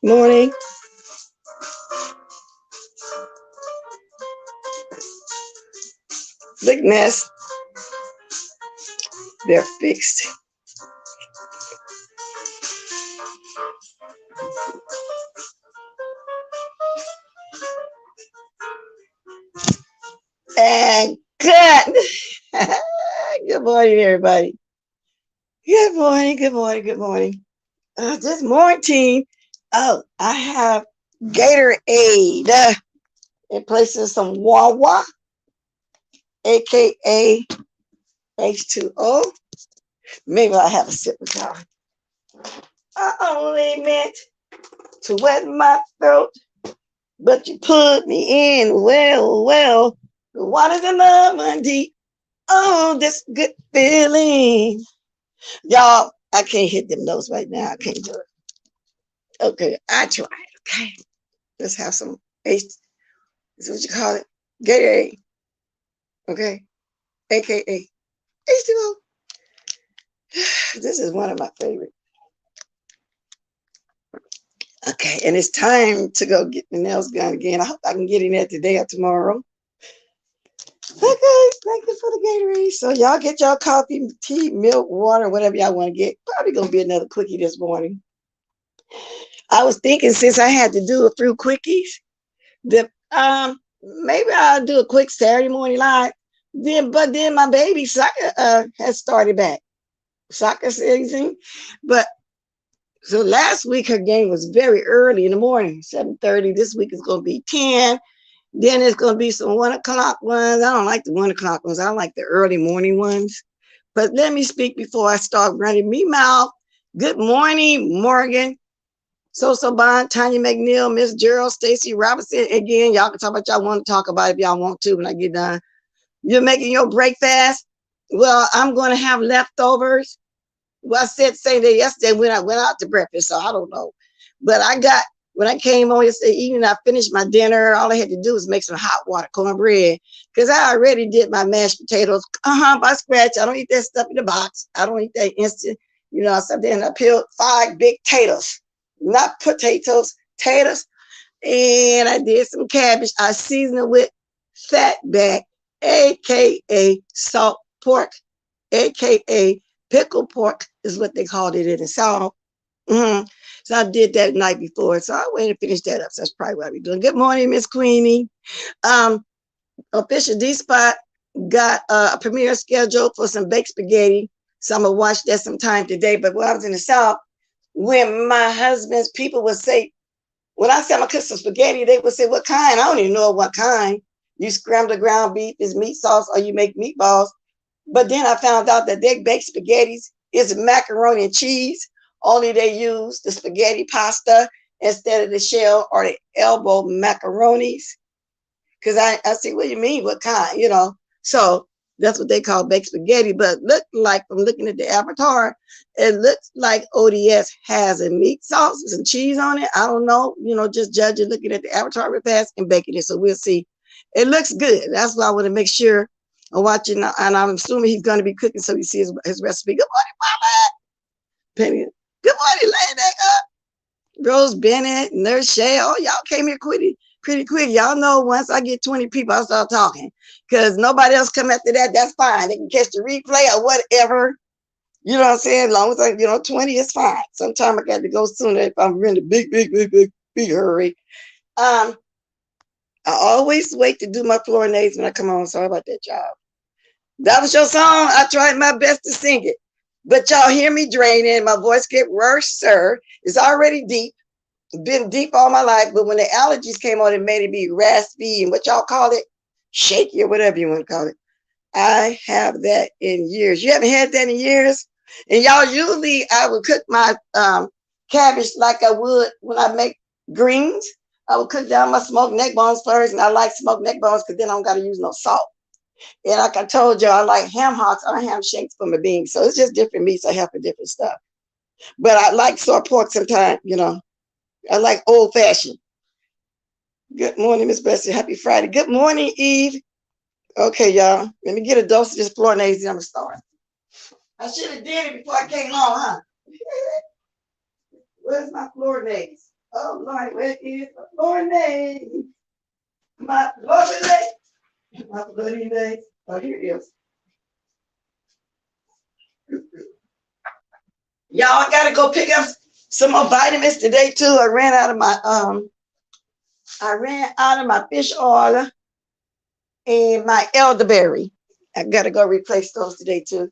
Morning. Big mess. They're fixed. And good. Good morning, everybody. Good morning, good morning, good morning. This morning, oh, I have Gatorade in place of some Wawa, aka H2O. Maybe I'll have a sip with y'all. I only meant to wet my throat, but you put me in well. The water's in the deep. Oh, this good feeling. Y'all, I can't hit them notes right now. I can't do it. Okay, I tried. Okay. Let's have some H. Is what you call it? Gatorade. Okay. AKA H2O. This is one of my favorites. Okay, and it's time to go get the nails done again. I hope I can get in there today or tomorrow. Okay, thank you for the Gatorade. So y'all get y'all coffee, tea, milk, water, whatever y'all want to get. Probably gonna be another quickie this morning. I was thinking since I had to do a few quickies, that maybe I'll do a quick Saturday morning live. But then my baby soccer has started back. Soccer season. But so last week her game was very early in the morning, 7:30. This week is gonna be 10. Then it's going to be some 1 o'clock ones. I don't like the 1 o'clock ones. I like the early morning ones. But let me speak before I start running me mouth. Good morning, Morgan, So Bond, Tanya McNeil, Miss Gerald, Stacy Robinson. Again, y'all can talk about y'all want to talk about if y'all want to when I get done. You're making your breakfast. Well, I'm going to have leftovers. Well, I said same day yesterday when I went out to breakfast, so I don't know. But I got When I came on yesterday evening, I finished my dinner. All I had to do was make some hot water cornbread because I already did my mashed potatoes by scratch. I don't eat that stuff in the box. I don't eat that instant. You know, so then I peeled 5 big potatoes, not potatoes, taters. And I did some cabbage. I seasoned it with fatback, aka salt pork, aka pickled pork is what they called it in the South. So I did that the night before. So I went and finished that up. So that's probably what we're doing. Good morning, Miss Queenie. Official D Spot got a premiere schedule for some baked spaghetti. So I'm gonna watch that sometime today. But when I was in the South, when my husband's people would say, when I say I'm gonna cook some spaghetti, they would say, what kind? I don't even know what kind. You scramble the ground beef, is meat sauce, or you make meatballs. But then I found out that they baked spaghettis is macaroni and cheese. Only they use the spaghetti pasta instead of the shell or the elbow macaronis. Because I see what you mean, what kind, you know. So that's what they call baked spaghetti. But look like, from looking at the avatar, it looks like ODS has a meat sauce with some cheese on it. I don't know, you know, just judging looking at the avatar real fast and baking it. So we'll see. It looks good. That's why I want to make sure I'm watching, and I'm assuming he's going to be cooking so he sees his recipe. Good morning, Mama. Penny. Good morning, lady. Rose Bennett, Nurse Shay. Oh, y'all came here pretty quick. Y'all know once I get 20 people, I'll start talking. Because nobody else come after that, that's fine. They can catch the replay or whatever. You know what I'm saying? As long as I, 20 is fine. Sometimes I got to go sooner if I'm in a big hurry. I always wait to do my Florinaise when I come on. Sorry about that, y'all. That was your song. I tried my best to sing it. But y'all hear me draining. My voice get worse, sir. It's already deep. Been deep all my life. But when the allergies came on, it made it be raspy and what y'all call it? Shaky or whatever you want to call it. I have that in years. You haven't had that in years? And y'all, usually I would cook my cabbage like I would when I make greens. I would cook down my smoked neck bones first. And I like smoked neck bones because then I don't got to use no salt. And like I told you, I like ham hocks or ham shanks for my beans. So it's just different meats I have for different stuff. But I like sore pork sometimes, I like old fashioned. Good morning, Miss Bessie. Happy Friday. Good morning, Eve. Okay, y'all. Let me get a dose of this Florinaise. I'm going to start. I should have did it before I came on, huh? Where's my Florinaise? Oh, Lord, where is the Florinaise? My Florinaise. My Florinaise. Oh, here it is. Y'all, I gotta go pick up some more vitamins today too. I ran out of my fish oil and my elderberry. I gotta go replace those today too.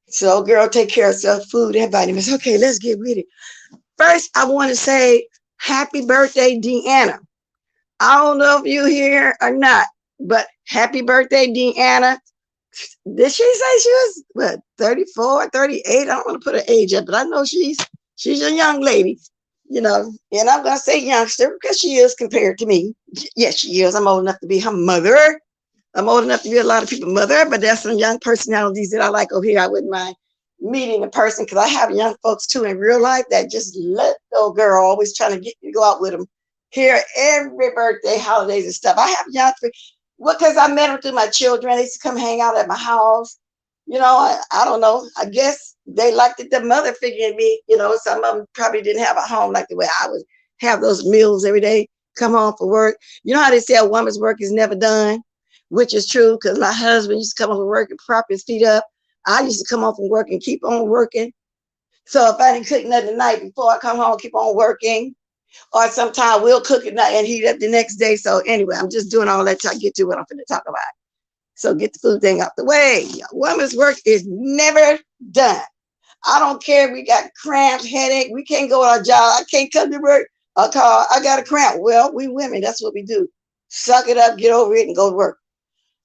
So, girl, take care of yourself, food and vitamins. Okay, let's get with it. First, I want to say happy birthday, DEANNA. I don't know if you're here or not, but happy birthday, DEANNA. Did she say she was, what, 34, 38? I don't want to put her age up, but I know she's a young lady, and I'm going to say youngster because she is compared to me. Yes, she is. I'm old enough to be her mother. I'm old enough to be a lot of people's mother, but there's some young personalities that I like over here. I wouldn't mind meeting in person because I have young folks too in real life that just let old girl, always trying to get me to go out with them here every birthday, holidays and stuff. I have young folks. Well, because I met them through my children. They used to come hang out at my house. I don't know. I guess they liked it, the mother figure in me. Some of them probably didn't have a home like the way I would have those meals every day, come home from work. You know how they say a woman's work is never done, which is true because my husband used to come home from work and prop his feet up. I used to come home from work and keep on working. So if I didn't cook nothing the night before I come home, keep on working. Or sometimes we'll cook it and heat up the next day. So anyway, I'm just doing all that till I get to what I'm going to talk about. So get the food thing out the way. Woman's work is never done. I don't care if we got cramps, headache. We can't go on our job. I can't come to work. I'll call, I got a cramp. Well, we women, that's what we do. Suck it up, get over it, and go to work.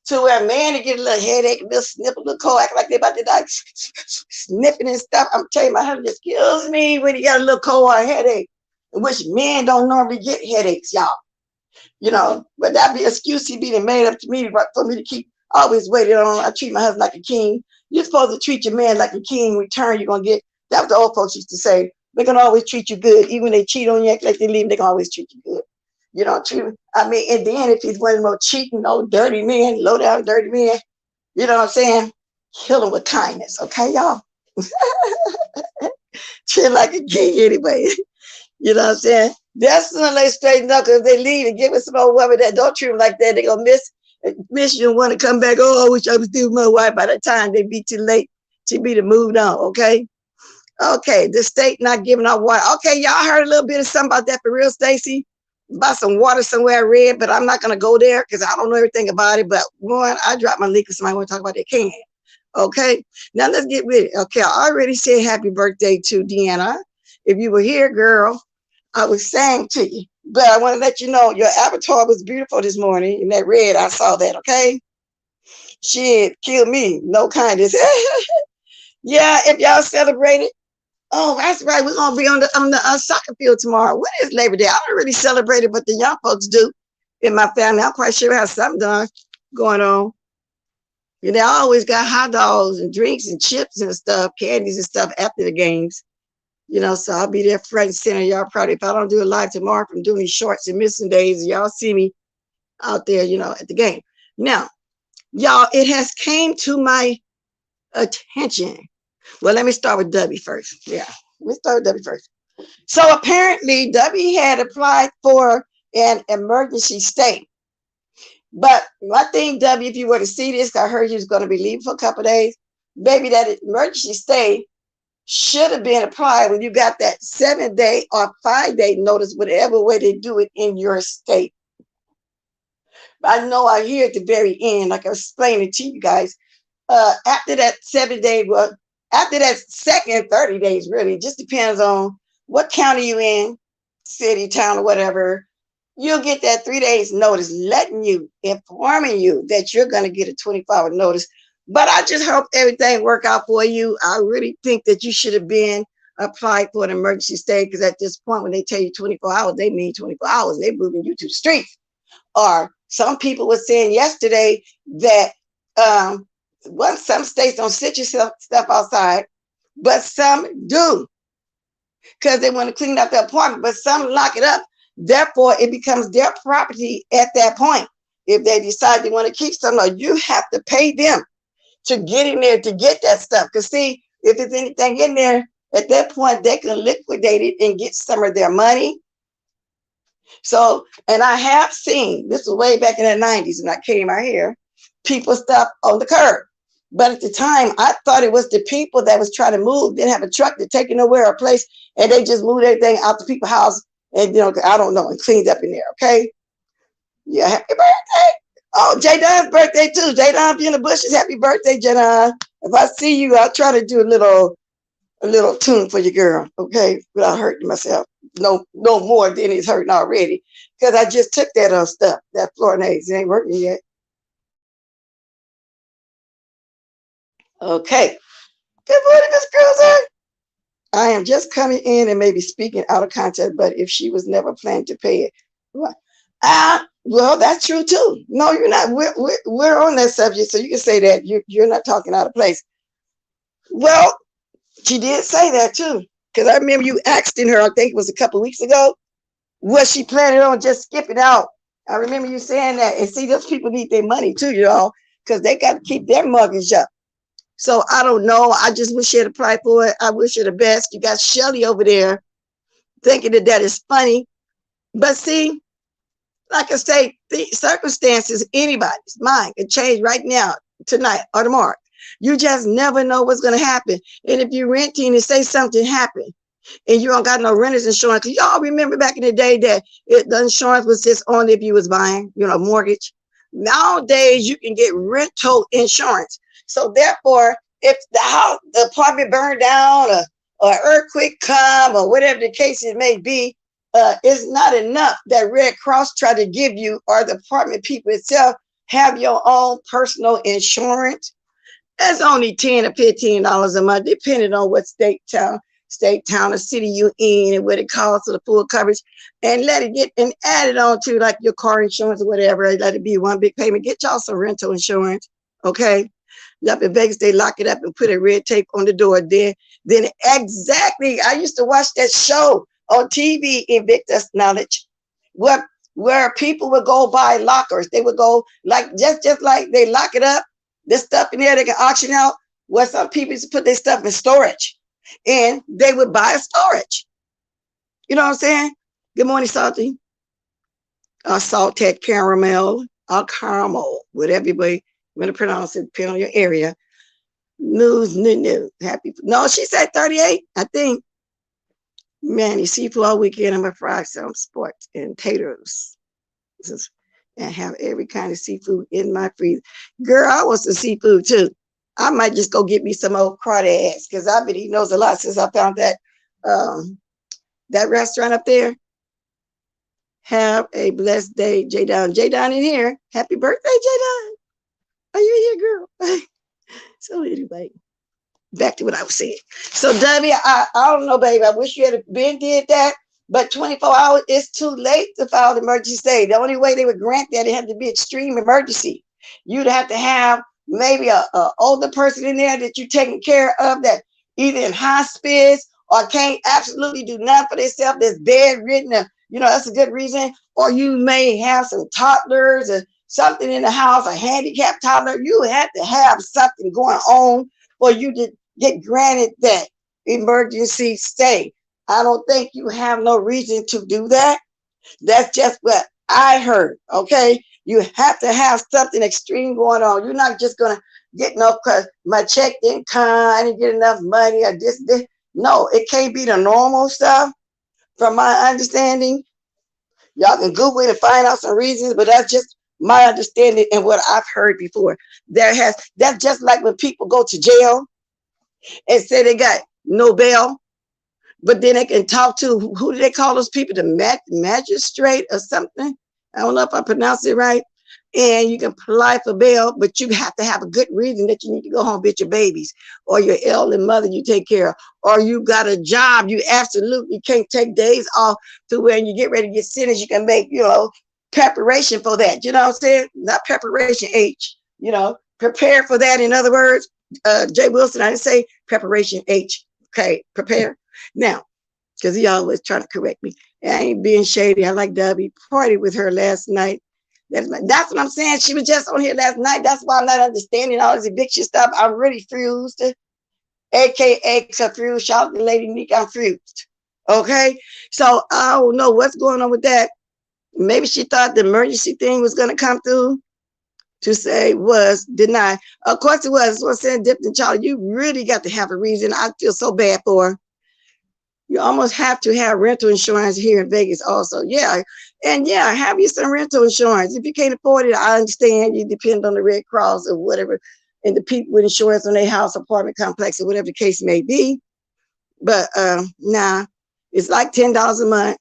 To where a man to get a little headache, a little snip, a little cold, act like they about to die, sniffing and stuff. I'm telling you, my husband, excuse me, when he got a little cold or a headache. Which men don't normally get headaches, y'all. But that be excuse he be made up to me for me to keep always waiting on. I treat my husband like a king. You're supposed to treat your man like a king. In return, you're gonna get. That was the old folks used to say. They're gonna always treat you good. Even when they cheat on you, act like they leave, they can always treat you good. You know, true. I mean, and then if he's one of the more cheating, old dirty men, low down dirty men, you know what I'm saying? Kill him with kindness, okay, y'all? Treat like a king anyway. You know what I'm saying? That's when they straighten up, because if they leave and give us some old woman that don't treat them like that, they're gonna miss you and want to come back. Oh, I wish I was still my wife. By the time they be too late to be to moved on, okay? Okay, the state not giving out water. Okay, y'all heard a little bit of something about that for real, Stacy? About some water somewhere I read, but I'm not gonna go there because I don't know everything about it. But one, I dropped my link because somebody want to talk about their can. Okay, now let's get with it. Okay, I already said happy birthday to Deanna. If you were here, girl, I was saying to you, but I want to let you know your avatar was beautiful this morning in that red. I saw that. Okay, shit, killed me. No kindness. Yeah, if y'all celebrated. Oh, that's right. We're gonna be on the soccer field tomorrow. What is Labor Day? I don't really celebrate it, but the young folks do in my family. I'm quite sure we have something done going on. You know, I always got hot dogs and drinks and chips and stuff, candies and stuff after the games. You know, so I'll be there front and center. Y'all probably, if I don't do it live tomorrow from doing these shorts and missing days, y'all see me out there, you know, at the game. Now, y'all, it has came to my attention. Well, let me start with W first. Yeah, let me start with W first. So apparently, W had applied for an emergency stay. But my thing, W, if you were to see this, I heard you was going to be leaving for a couple of days. Baby, that emergency stay should have been applied when you got that 7-day or 5-day notice, whatever way they do it in your state. I know I hear at the very end, like I was explaining to you guys, after that 7-day, well, after that second 30 days, really, it just depends on what county you in, city, town, or whatever. You'll get that 3 days notice letting you, informing you that you're going to get a 24-hour notice. But I just hope everything work out for you. I really think that you should have been applied for an emergency stay, because at this point, when they tell you 24 hours, they mean 24 hours. They're moving you to the streets. Or some people were saying yesterday that some states don't sit yourself stuff outside, but some do, because they want to clean up their apartment, but some lock it up. Therefore, it becomes their property at that point. If they decide they want to keep something, you have to pay them to get in there to get that stuff. Because see, if there's anything in there, at that point, they can liquidate it and get some of their money. So, and I have seen, this was way back in the 90s when I came out here, people stuff on the curb. But at the time, I thought it was the people that was trying to move, didn't have a truck to take it nowhere or a place, and they just moved everything out to people's house, and you know, I don't know, and cleaned up in there, okay? Yeah, happy birthday. Oh, J Don's birthday too. J Don be in the bushes. Happy birthday, J Don. If I see you, I'll try to do a little tune for your girl, okay? Without hurting myself. No more than it's hurting already. Because I just took that stuff, that Florinaise. It ain't working yet. Okay. Good morning, Miss Cruiser. I am just coming in and maybe speaking out of context, but if she was never planning to pay it. Well, that's true too. No, you're not. We're on that subject, so you can say that you're not talking out of place. Well, she did say that too, because I remember you asking her, I think it was a couple of weeks ago, was she planning on just skipping out? I remember you saying that. And see, those people need their money too, y'all, because they got to keep their mortgage up. So I don't know. I just wish she had applied for it. I wish her the best. You got Shelly over there thinking that is funny. But see, like I say, the circumstances, anybody's mind can change right now, tonight or tomorrow. You just never know what's going to happen. And if you're renting and say something happened and you don't got no renter's insurance, because y'all remember back in the day that the insurance was just only if you was buying, you know, mortgage. Nowadays, you can get rental insurance. So therefore, if the house, the apartment burned down or earthquake come or whatever the case it may be, it's not enough that Red Cross try to give you, or the apartment people itself have your own personal insurance. That's only $10 or $15 a month, depending on what state, town, or city you in, and what it costs for the full coverage. And let it get and add it on to like your car insurance or whatever. Let it be one big payment. Get y'all some rental insurance, okay? Up in Vegas, they lock it up and put a red tape on the door. Then exactly, I used to watch that show on TV, Evict Us Knowledge, where people would go buy lockers. They would go like just like they lock it up, this stuff in there they can auction out. Where some people used to put their stuff in storage, and they would buy a storage. You know what I'm saying? Good morning, Salty. Salted caramel, caramel, whatever you want to pronounce it, depending on your area. New. Happy. No, she said 38, I think. Man, you seafood all weekend. I'm going to fry some sports and taters. And have every kind of seafood in my freezer. Girl, I want some seafood too. I might just go get me some old crawdad because I've been eating those a lot since I found that that restaurant up there. Have a blessed day, J Don. J Don in here. Happy birthday, J Don. Are you here, girl? So anyway, back to what I was saying. So W, I don't know, baby. I wish you had been did that, but 24 hours is too late to file the emergency stay. The only way they would grant that, it had to be extreme emergency. You'd have to have maybe a older person in there that you're taking care of that either in hospice or can't absolutely do nothing for themselves, that's bedridden. You know, that's a good reason. Or you may have some toddlers or something in the house, a handicapped toddler. You had to have something going on for you to get granted that emergency stay. I don't think you have no reason to do that. That's just what I heard, okay? You have to have something extreme going on. You're not just going to get no, because my check didn't come, I didn't get enough money, or this. No, it can't be the normal stuff. From my understanding, y'all can Google it and find out some reasons, but that's just my understanding and what I've heard before. That's just like when people go to jail and say they got no bail, but then they can talk to, who do they call those people? The magistrate or something. I don't know if I pronounced it right. And you can apply for bail, but you have to have a good reason that you need to go home with your babies or your elderly mother you take care of, or you got a job. You absolutely can't take days off to when you get ready to get sentenced. You can make, you know, preparation for that. You know what I'm saying? Not preparation H, you know, prepare for that. In other words, Jay Wilson, I didn't say preparation H. Okay, prepare. Now, because he always trying to correct me. I ain't being shady. I like W. Partied with her last night. That's what I'm saying. She was just on here last night. That's why I'm not understanding all this eviction stuff. I'm really fused. AKA confused. Shout out to Lady Meek, I'm fused. Okay? So I don't know what's going on with that. Maybe she thought the emergency thing was going to come through to say was denied. Of course it was. So I'm saying, Dipton Charlie, you really got to have a reason. I feel so bad for her. You almost have to have rental insurance here in Vegas also. Yeah. And yeah, have you some rental insurance. If you can't afford it, I understand. You depend on the Red Cross or whatever, and the people with insurance on their house, apartment complex, or whatever the case may be. But nah, it's like $10 a month.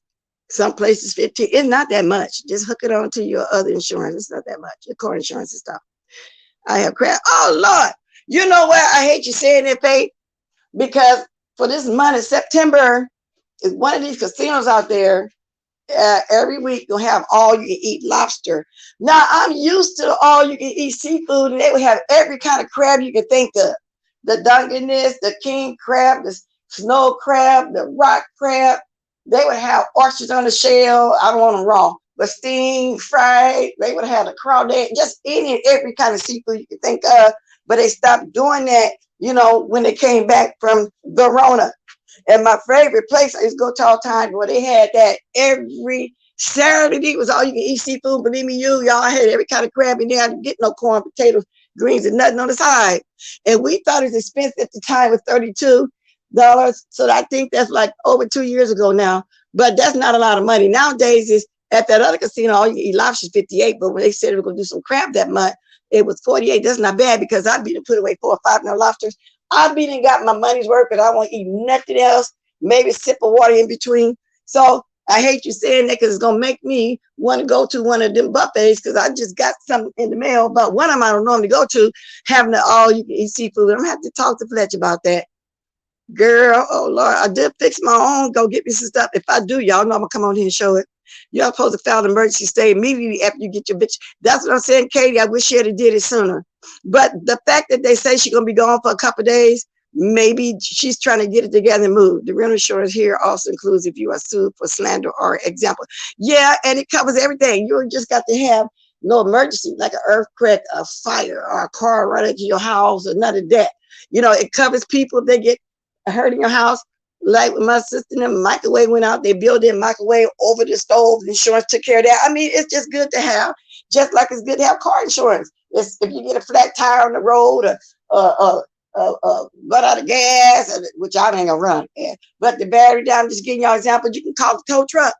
Some places 15. It's not that much. Just hook it on to your other insurance. It's not that much. Your car insurance and stuff. I have crap. Oh Lord. You know what? I hate you saying that, Faith, because for this month of September, is one of these casinos out there. Every week you'll have all you can eat lobster. Now I'm used to all you can eat seafood, and they would have every kind of crab you can think of. The Dungeness, the king crab, the snow crab, the rock crab. They would have oysters on the shell. I don't want them raw, but steamed, fried. They would have the crawdad, just any and every kind of seafood you can think of. But they stopped doing that, you know, when they came back from Verona. And my favorite place I used to go to all the time, where they had that every Saturday. It was all you can eat seafood. Believe me, y'all had every kind of crab in there. I didn't get no corn, potatoes, greens, and nothing on the side. And we thought it was expensive at the time, with $32. So I think that's like over 2 years ago now. But that's not a lot of money. Nowadays, is at that other casino, all you can eat lobster is $58. But when they said they were going to do some crab that month, it was $48. That's not bad, because I've been put away 4 or 5 no lobsters. I've been and got my money's worth, but I won't eat nothing else. Maybe a sip of water in between. So I hate you saying that, because it's gonna make me want to go to one of them buffets, because I just got something in the mail. But one of them I don't normally go to, having the all you can eat seafood. I'm gonna have to talk to Fletch about that. Girl, oh Lord, I did fix my own. Go get me some stuff. If I do, y'all know I'm gonna come on here and show it. You're supposed to file an emergency stay immediately after you get your bitch. That's what I'm saying, Katie. I wish she had did it sooner. But the fact that they say she's going to be gone for a couple of days, maybe she's trying to get it together and move. The rental insurance here also includes if you are sued for slander or example. Yeah, and it covers everything. You just got to have no emergency, like an earthquake, a fire, or a car running into your house, or none of that. You know, it covers people if they get hurt in your house. Like when my sister and them, microwave went out, they built their microwave over the stove. The insurance took care of that. I mean, it's just good to have, just like it's good to have car insurance. It's, if you get a flat tire on the road, or run out of gas, which I ain't gonna run, but the battery down, just giving y'all an example, you can call the tow truck.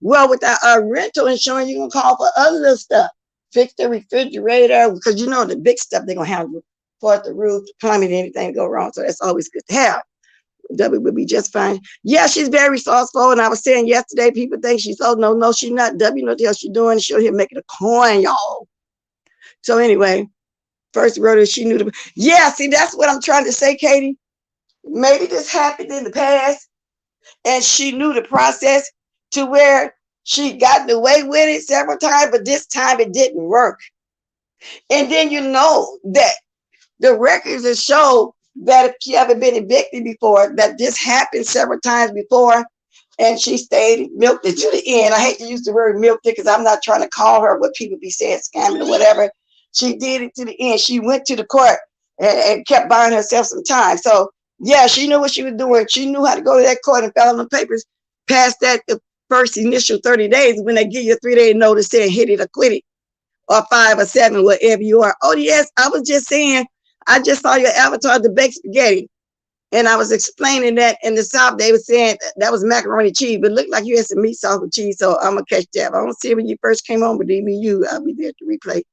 Well, with the rental insurance, you can call for other little stuff. Fix the refrigerator, because you know the big stuff they're gonna have for the roof, plumbing, anything go wrong. So that's always good to have. W would be just fine. Yeah, she's very resourceful. And I was saying yesterday, people think she's, oh, no, she's not. W, know what the hell she's doing. She's here making a coin, y'all. So anyway, first wrote she knew the, yeah, see, that's what I'm trying to say, Katie. Maybe this happened in the past and she knew the process to where she got away with it several times, but this time it didn't work. And then you know that the records that show that if she ever been evicted before, that this happened several times before, and she stayed, milked it to the end. I hate to use the word milked it because I'm not trying to call her what people be saying, scamming or whatever. She did it to the end. She went to the court and kept buying herself some time. So yeah, she knew what she was doing. She knew how to go to that court and file the papers past that the first initial 30 days when they give you a 3-day notice saying hit it or quit it, or 5 or 7, whatever you are. Oh yes, I was just saying, I just saw your avatar, the baked spaghetti. And I was explaining that in the South, they were saying that was macaroni cheese, but it looked like you had some meat sauce with cheese. So I'm going to catch that. I don't see it when you first came on, but even you, I'll be there to replay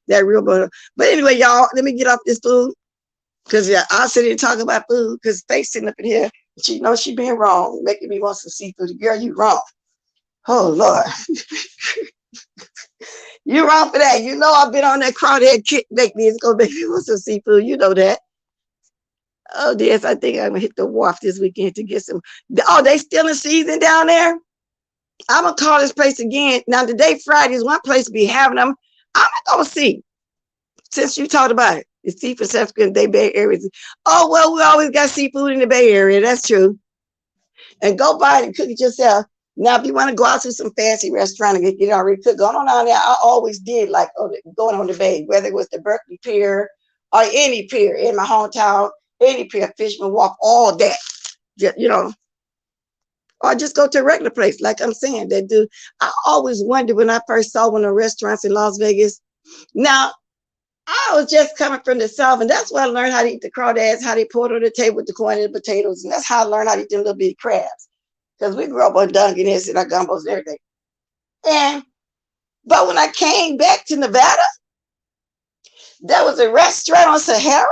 that real butter. But anyway, y'all, let me get off this food. Because I'll sit here and talk about food because Faith sitting up in here. She knows she been wrong, making me want some seafood. Girl, you wrong. Oh, Lord. You're wrong for that. You know I've been on that crawdad kick lately. It's going to make me want some seafood. You know that. Oh, yes, I think I'm going to hit the wharf this weekend to get some. Oh, they still in season down there? I'm going to call this place again. Now, today, Friday, is one place to be having them. I'm going to go see. Since you talked about it. The seafood stuff in the Bay Area. Oh, well, we always got seafood in the Bay Area. That's true. And go buy it and cook it yourself. Now, if you want to go out to some fancy restaurant and get it already cooked, going on down there, I always did like going on the bay, whether it was the Berkeley Pier or any pier in my hometown, any pier, Fisherman Walk, all that, you know. Or just go to a regular place, like I'm saying, they do. I always wondered when I first saw one of the restaurants in Las Vegas. Now, I was just coming from the South, and that's where I learned how to eat the crawdads, how they pour it on the table with the corn and the potatoes, and that's how I learned how to eat them little bitty crabs. Because we grew up on Dungeness and our gumbos and everything. But when I came back to Nevada, there was a restaurant on Sahara,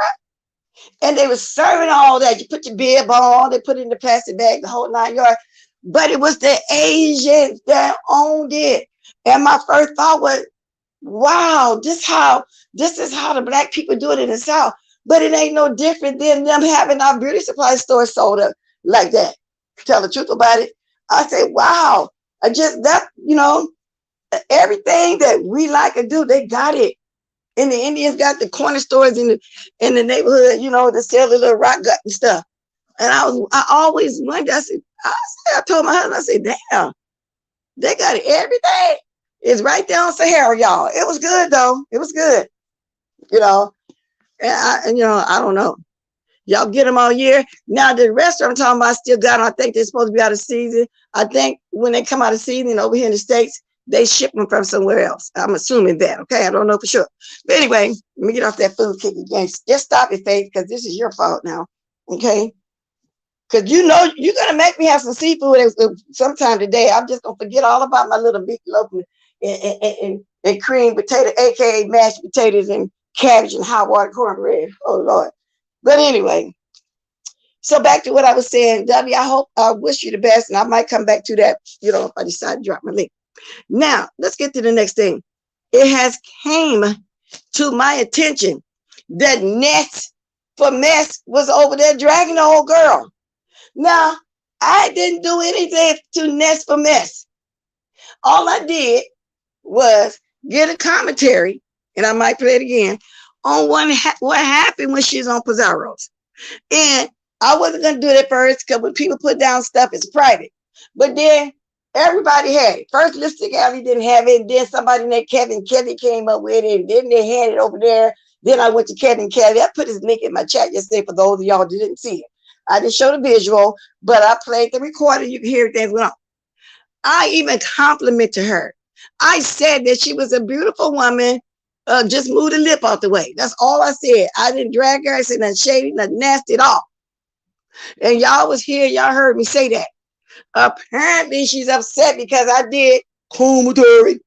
and they were serving all that. You put your bib on, they put it in the plastic bag, the whole 9 yards. But it was the Asians that owned it. And my first thought was, wow, this is how the Black people do it in the South. But it ain't no different than them having our beauty supply store sold up like that. Tell the truth about it. I say, wow, you know, everything that we like to do, they got it. And the Indians got the corner stores in the neighborhood, you know, to sell the little rock gut and stuff. And I always wondered, I told my husband, I said, damn, they got everything. It's right there on Sahara, y'all. It was good though. It was good, you know. And you know, I don't know. Y'all get them all year. Now the restaurant I'm talking about still got them. I think they're supposed to be out of season. I think when they come out of season over here in the States, they ship them from somewhere else. I'm assuming that. Okay, I don't know for sure. But anyway, let me get off that food kick again. Just stop it, Faith, because this is your fault now. Okay. Because you know you're gonna make me have some seafood sometime today. I'm just gonna forget all about my little meatloaf and cream potato, aka mashed potatoes and cabbage and hot water cornbread. Oh Lord. But anyway, so back to what I was saying, W, I wish you the best, and I might come back to that, you know, if I decide to drop my link. Now, let's get to the next thing. It has came to my attention that Ness for Mess was over there dragging the old girl. Now, I didn't do anything to Ness for Mess. All I did was get a commentary, and I might play it again, on what happened when she's on Pizarro's. And I wasn't going to do it at first because when people put down stuff, it's private. But then everybody had it. First, Lipstick Alley didn't have it. And then somebody named Kevin came up with it. And then they had it over there. Then I went to Kevin Kelly. I put his link in my chat yesterday for those of y'all who didn't see it. I didn't show the visual, but I played the recording. You can hear things went on. I even complimented her. I said that she was a beautiful woman. Just move the lip out the way. That's all I said. I didn't drag her. I said nothing shady, nothing nasty at all. And y'all was here. Y'all heard me say that. Apparently, she's upset because I did commentary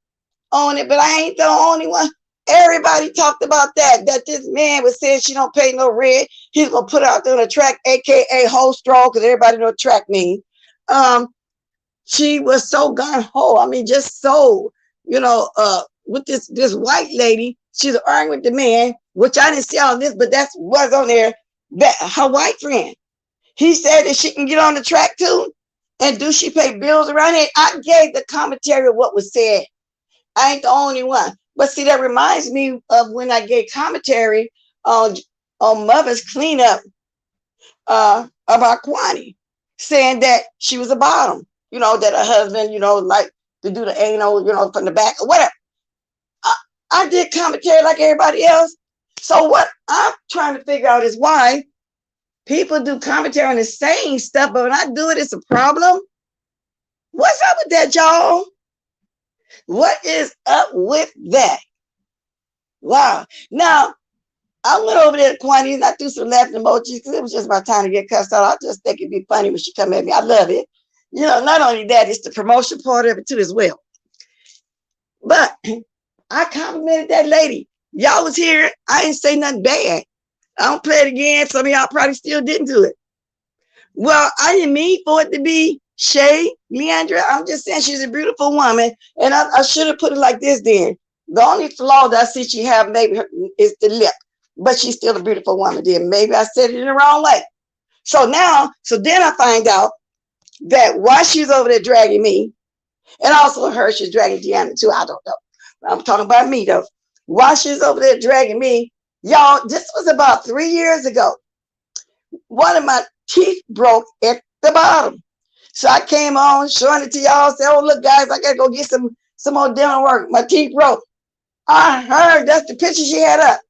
on it, but I ain't the only one. Everybody talked about that this man was saying she don't pay no rent. He's going to put her out there on a track, a.k.a. whole straw, because everybody know what track means. She was so gung-ho. I mean, just so, with this white lady, she's arguing with the man, which I didn't see all this, but that was on there, that her white friend. He said that she can get on the track too. And do she pay bills around here? I gave the commentary of what was said. I ain't the only one. But see, that reminds me of when I gave commentary on Mother's cleanup about Kwani, saying that she was a bottom, that her husband, like to do the anal, from the back or whatever. I did commentary like everybody else. So what I'm trying to figure out is why people do commentary on the same stuff, but when I do it, it's a problem. What's up with that, y'all? What is up with that? Wow. Now, I went over there to Kwani and I threw some laughing emojis because it was just my time to get cussed out. I just think it'd be funny when she come at me. I love it. Not only that, it's the promotion part of it too as well. But I complimented that lady. Y'all was here. I didn't say nothing bad. I don't play it again. Some of y'all probably still didn't do it. Well, I didn't mean for it to be Shay, Leandra. I'm just saying she's a beautiful woman. And I should have put it like this then. The only flaw that I see she have maybe is the lip. But she's still a beautiful woman then. Maybe I said it in the wrong way. So then I find out that while she's over there dragging me, and also her, she's dragging DEANNA too. I don't know. I'm talking about me though. While she's over there dragging me, y'all, this was about 3 years ago. One of my teeth broke at the bottom. So I came on showing it to y'all, said, oh, look, guys, I got to go get some more dental work. My teeth broke. I heard that's the picture she had up.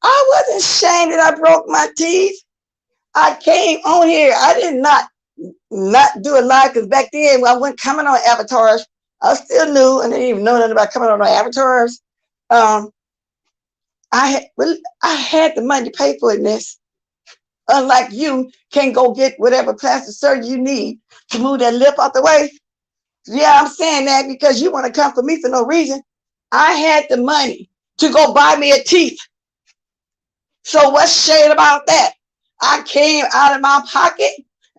I wasn't ashamed that I broke my teeth. I came on here. I did not do a live because back then when I wasn't coming on avatars, I was still new and I didn't even know nothing about coming on avatars. I had the money to pay for it, miss. Unlike you can go get whatever plastic surgery you need to move that lip out the way. Yeah, I'm saying that because you want to come for me for no reason. I had the money to go buy me a teeth. So what's shade about that? I came out of my pocket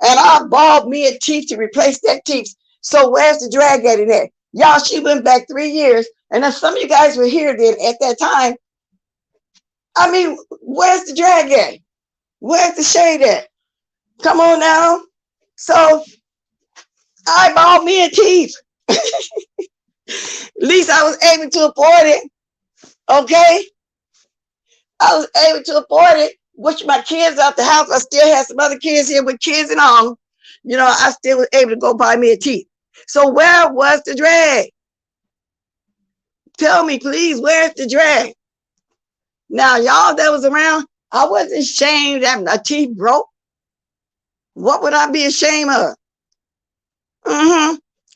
and I bought me a teeth to replace that teeth. So where's the drag at in there? Y'all, she went back 3 years. And then some of you guys were here then at that time. I mean, where's the drag at? Where's the shade at? Come on now. So I bought me a teeth. At least I was able to afford it. Okay? I was able to afford it. With my kids out the house, I still had some other kids here with kids and all. I still was able to go buy me a teeth. So where was the drag? Tell me, please, where's the drag? Now, y'all that was around, I wasn't ashamed that my teeth broke. What would I be ashamed of?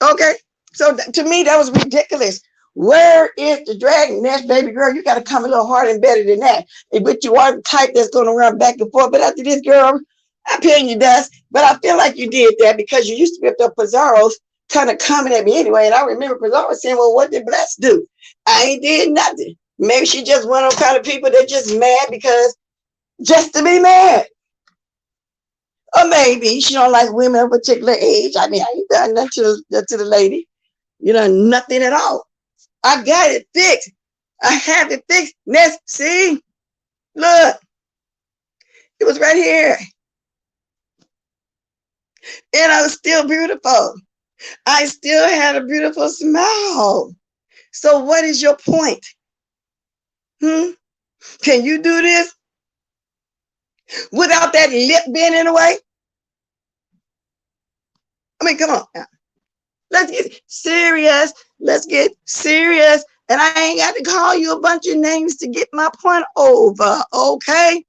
Okay. So to me, that was ridiculous. Where is the drag? Next, baby girl, you got to come a little harder and better than that. But you are the type that's going to run back and forth. But after this, girl, I'm paying you dust. But I feel like you did that because you used to be up there Pizarro's kind of coming at me anyway. And I remember Pizarro saying, well, what did Bless do? I ain't did nothing. Maybe she just one of those kind of people that just mad because just to be mad. Or maybe she don't like women of a particular age. I mean, I ain't done nothing to the lady. Nothing at all. I got it fixed. I have it fixed. Next, see? Look. It was right here. And I was still beautiful. I still had a beautiful smile. So what is your point? Can you do this without that lip being in the way? I mean, come on now. Let's get serious. Let's get serious. And I ain't got to call you a bunch of names to get my point over, okay?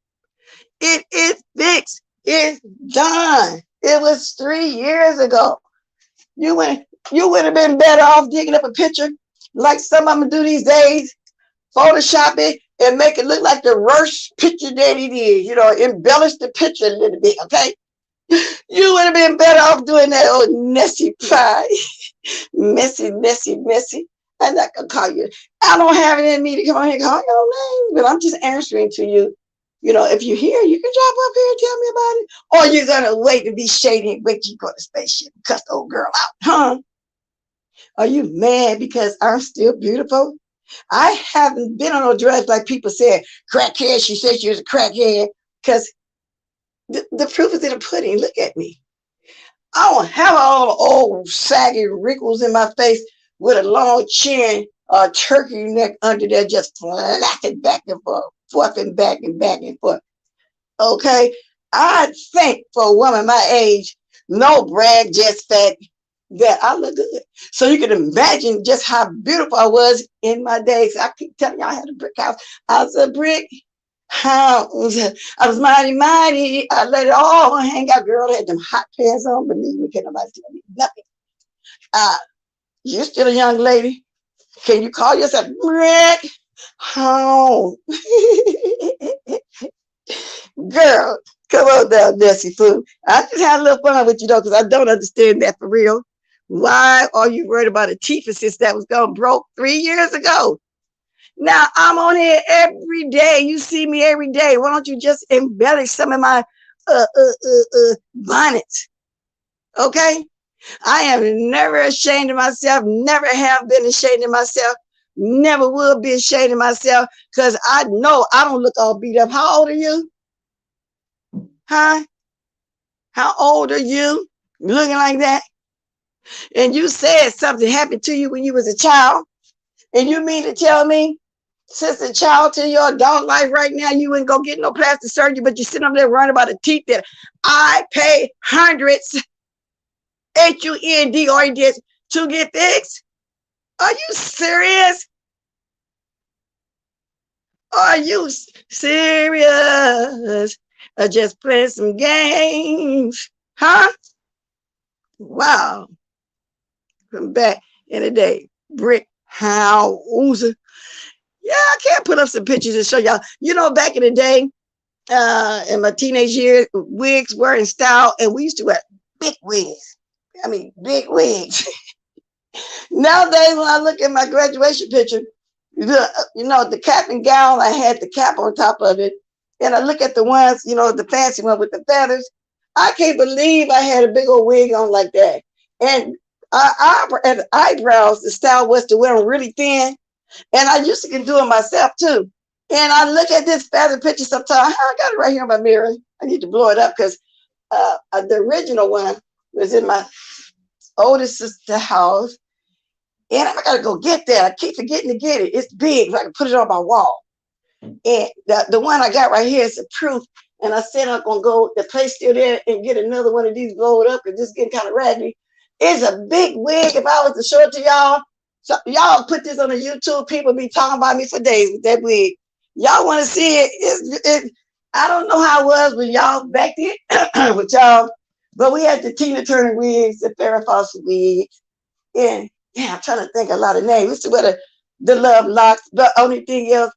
It is fixed. It's done. It was 3 years ago. You would have been better off digging up a picture like some of them do these days, Photoshop it and make it look like the worst picture that it is. You know, embellish the picture a little bit, okay? You would have been better off doing that old Nessie pie. Messy, messy, messy. I'm not gonna call you. I don't have it in me to come on here and call your name, but I'm just answering to you. You know, if you're here, you can drop up here and tell me about it. Or you're gonna wait to be shady and wait till you go to spaceship and cuss the old girl out, huh? Are you mad because I'm still beautiful? I haven't been on no drugs like people said, crackhead. She said she was a crackhead. Because the proof is in the pudding. Look at me. I don't have all the old saggy wrinkles in my face with a long chin, a turkey neck under there, just flapping back and forth and back and forth. Okay? I think for a woman my age, no brag, just fat, that I look good. So you can imagine just how beautiful I was in my days. I keep telling y'all I had a brick house. I was a brick house. I was mighty, mighty. I let it all hang out. Girl, I had them hot pants on. Believe me, can't nobody tell me nothing. You're still a young lady. Can you call yourself brick house? Girl, come on down, Nessie Foo. I just had a little fun with you though, because I don't understand that for real. Why are you worried about a teeth assist that was gone broke 3 years ago? Now I'm on here every day. You see me every day. Why don't you just embellish some of my bonnets? Okay? I am never ashamed of myself. Never have been ashamed of myself. Never will be ashamed of myself because I know I don't look all beat up. How old are you? Huh? How old are you? Looking like that? And you said something happened to you when you was a child. And you mean to tell me, since a child to your adult life right now, you ain't go get no plastic surgery, but you're sitting up there worrying about the teeth that I pay hundreds, HUNDREDS, to get fixed? Are you serious? Are you serious? Or just playing some games? Huh? Wow. Come back in the day. Brick house. Yeah, I can't put up some pictures to show y'all. You know, back in the day, in my teenage years, wigs were in style, and we used to wear big wigs. I mean, big wigs. Nowadays, when I look at my graduation picture, you know, the cap and gown, I had the cap on top of it. And I look at the ones, you know, the fancy one with the feathers. I can't believe I had a big old wig on like that. And the eyebrows, the style was to wear them really thin. And I used to can do it myself too. And I look at this feather picture sometimes. I got it right here in my mirror. I need to blow it up because the original one was in my oldest sister's house. And I gotta go get that. I keep forgetting to get it. It's big, so I can put it on my wall. And the one I got right here is the proof. And I said I'm gonna go, the place still there, and get another one of these blowed up because this is getting kind of raggedy. It's a big wig. If I was to show it to y'all, so y'all put this on the YouTube, people be talking about me for days with that wig. Y'all want to see it? I don't know how it was with y'all back then with y'all, but we had the Tina Turner wigs, the Farrah Fawcett wigs, and yeah, I'm trying to think a lot of names. We used to wear the love locks. The only thing is,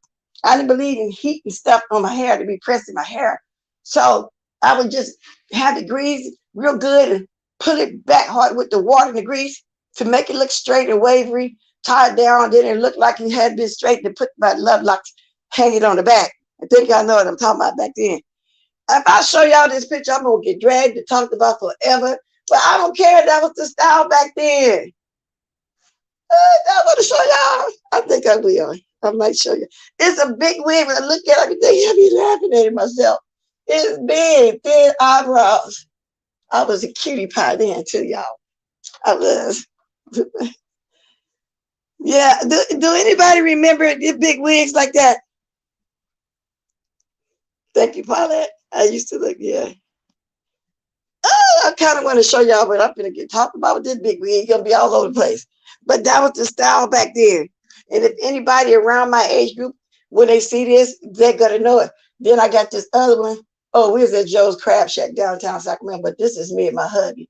I didn't believe in heat and stuff on my hair to be pressing my hair. So I would just have the grease real good and put it back hard with the water and the grease to make it look straight and wavery, tie it down, then it looked like it had been straight to put my love locks hanging on the back. I think y'all know what I'm talking about back then. If I show y'all this picture, I'm going to get dragged and talked about forever. But I don't care. That was the style back then. I want to show y'all. I think I will. I might show you. It's a big wig. When I look at it, I can think I'd be laughing at it myself. It's big, thin eyebrows. I was a cutie pie then too, y'all. I was. Yeah. Do anybody remember the big wigs like that? Thank you, Paulette. I used to look, yeah. Oh, I kind of want to show y'all what I'm going to get talking about with this big wig. It's going to be all over the place. But that was the style back then. And if anybody around my age group, when they see this, they're going to know it. Then I got this other one. Oh, we was at Joe's Crab Shack downtown Sacramento, but this is me and my hubby.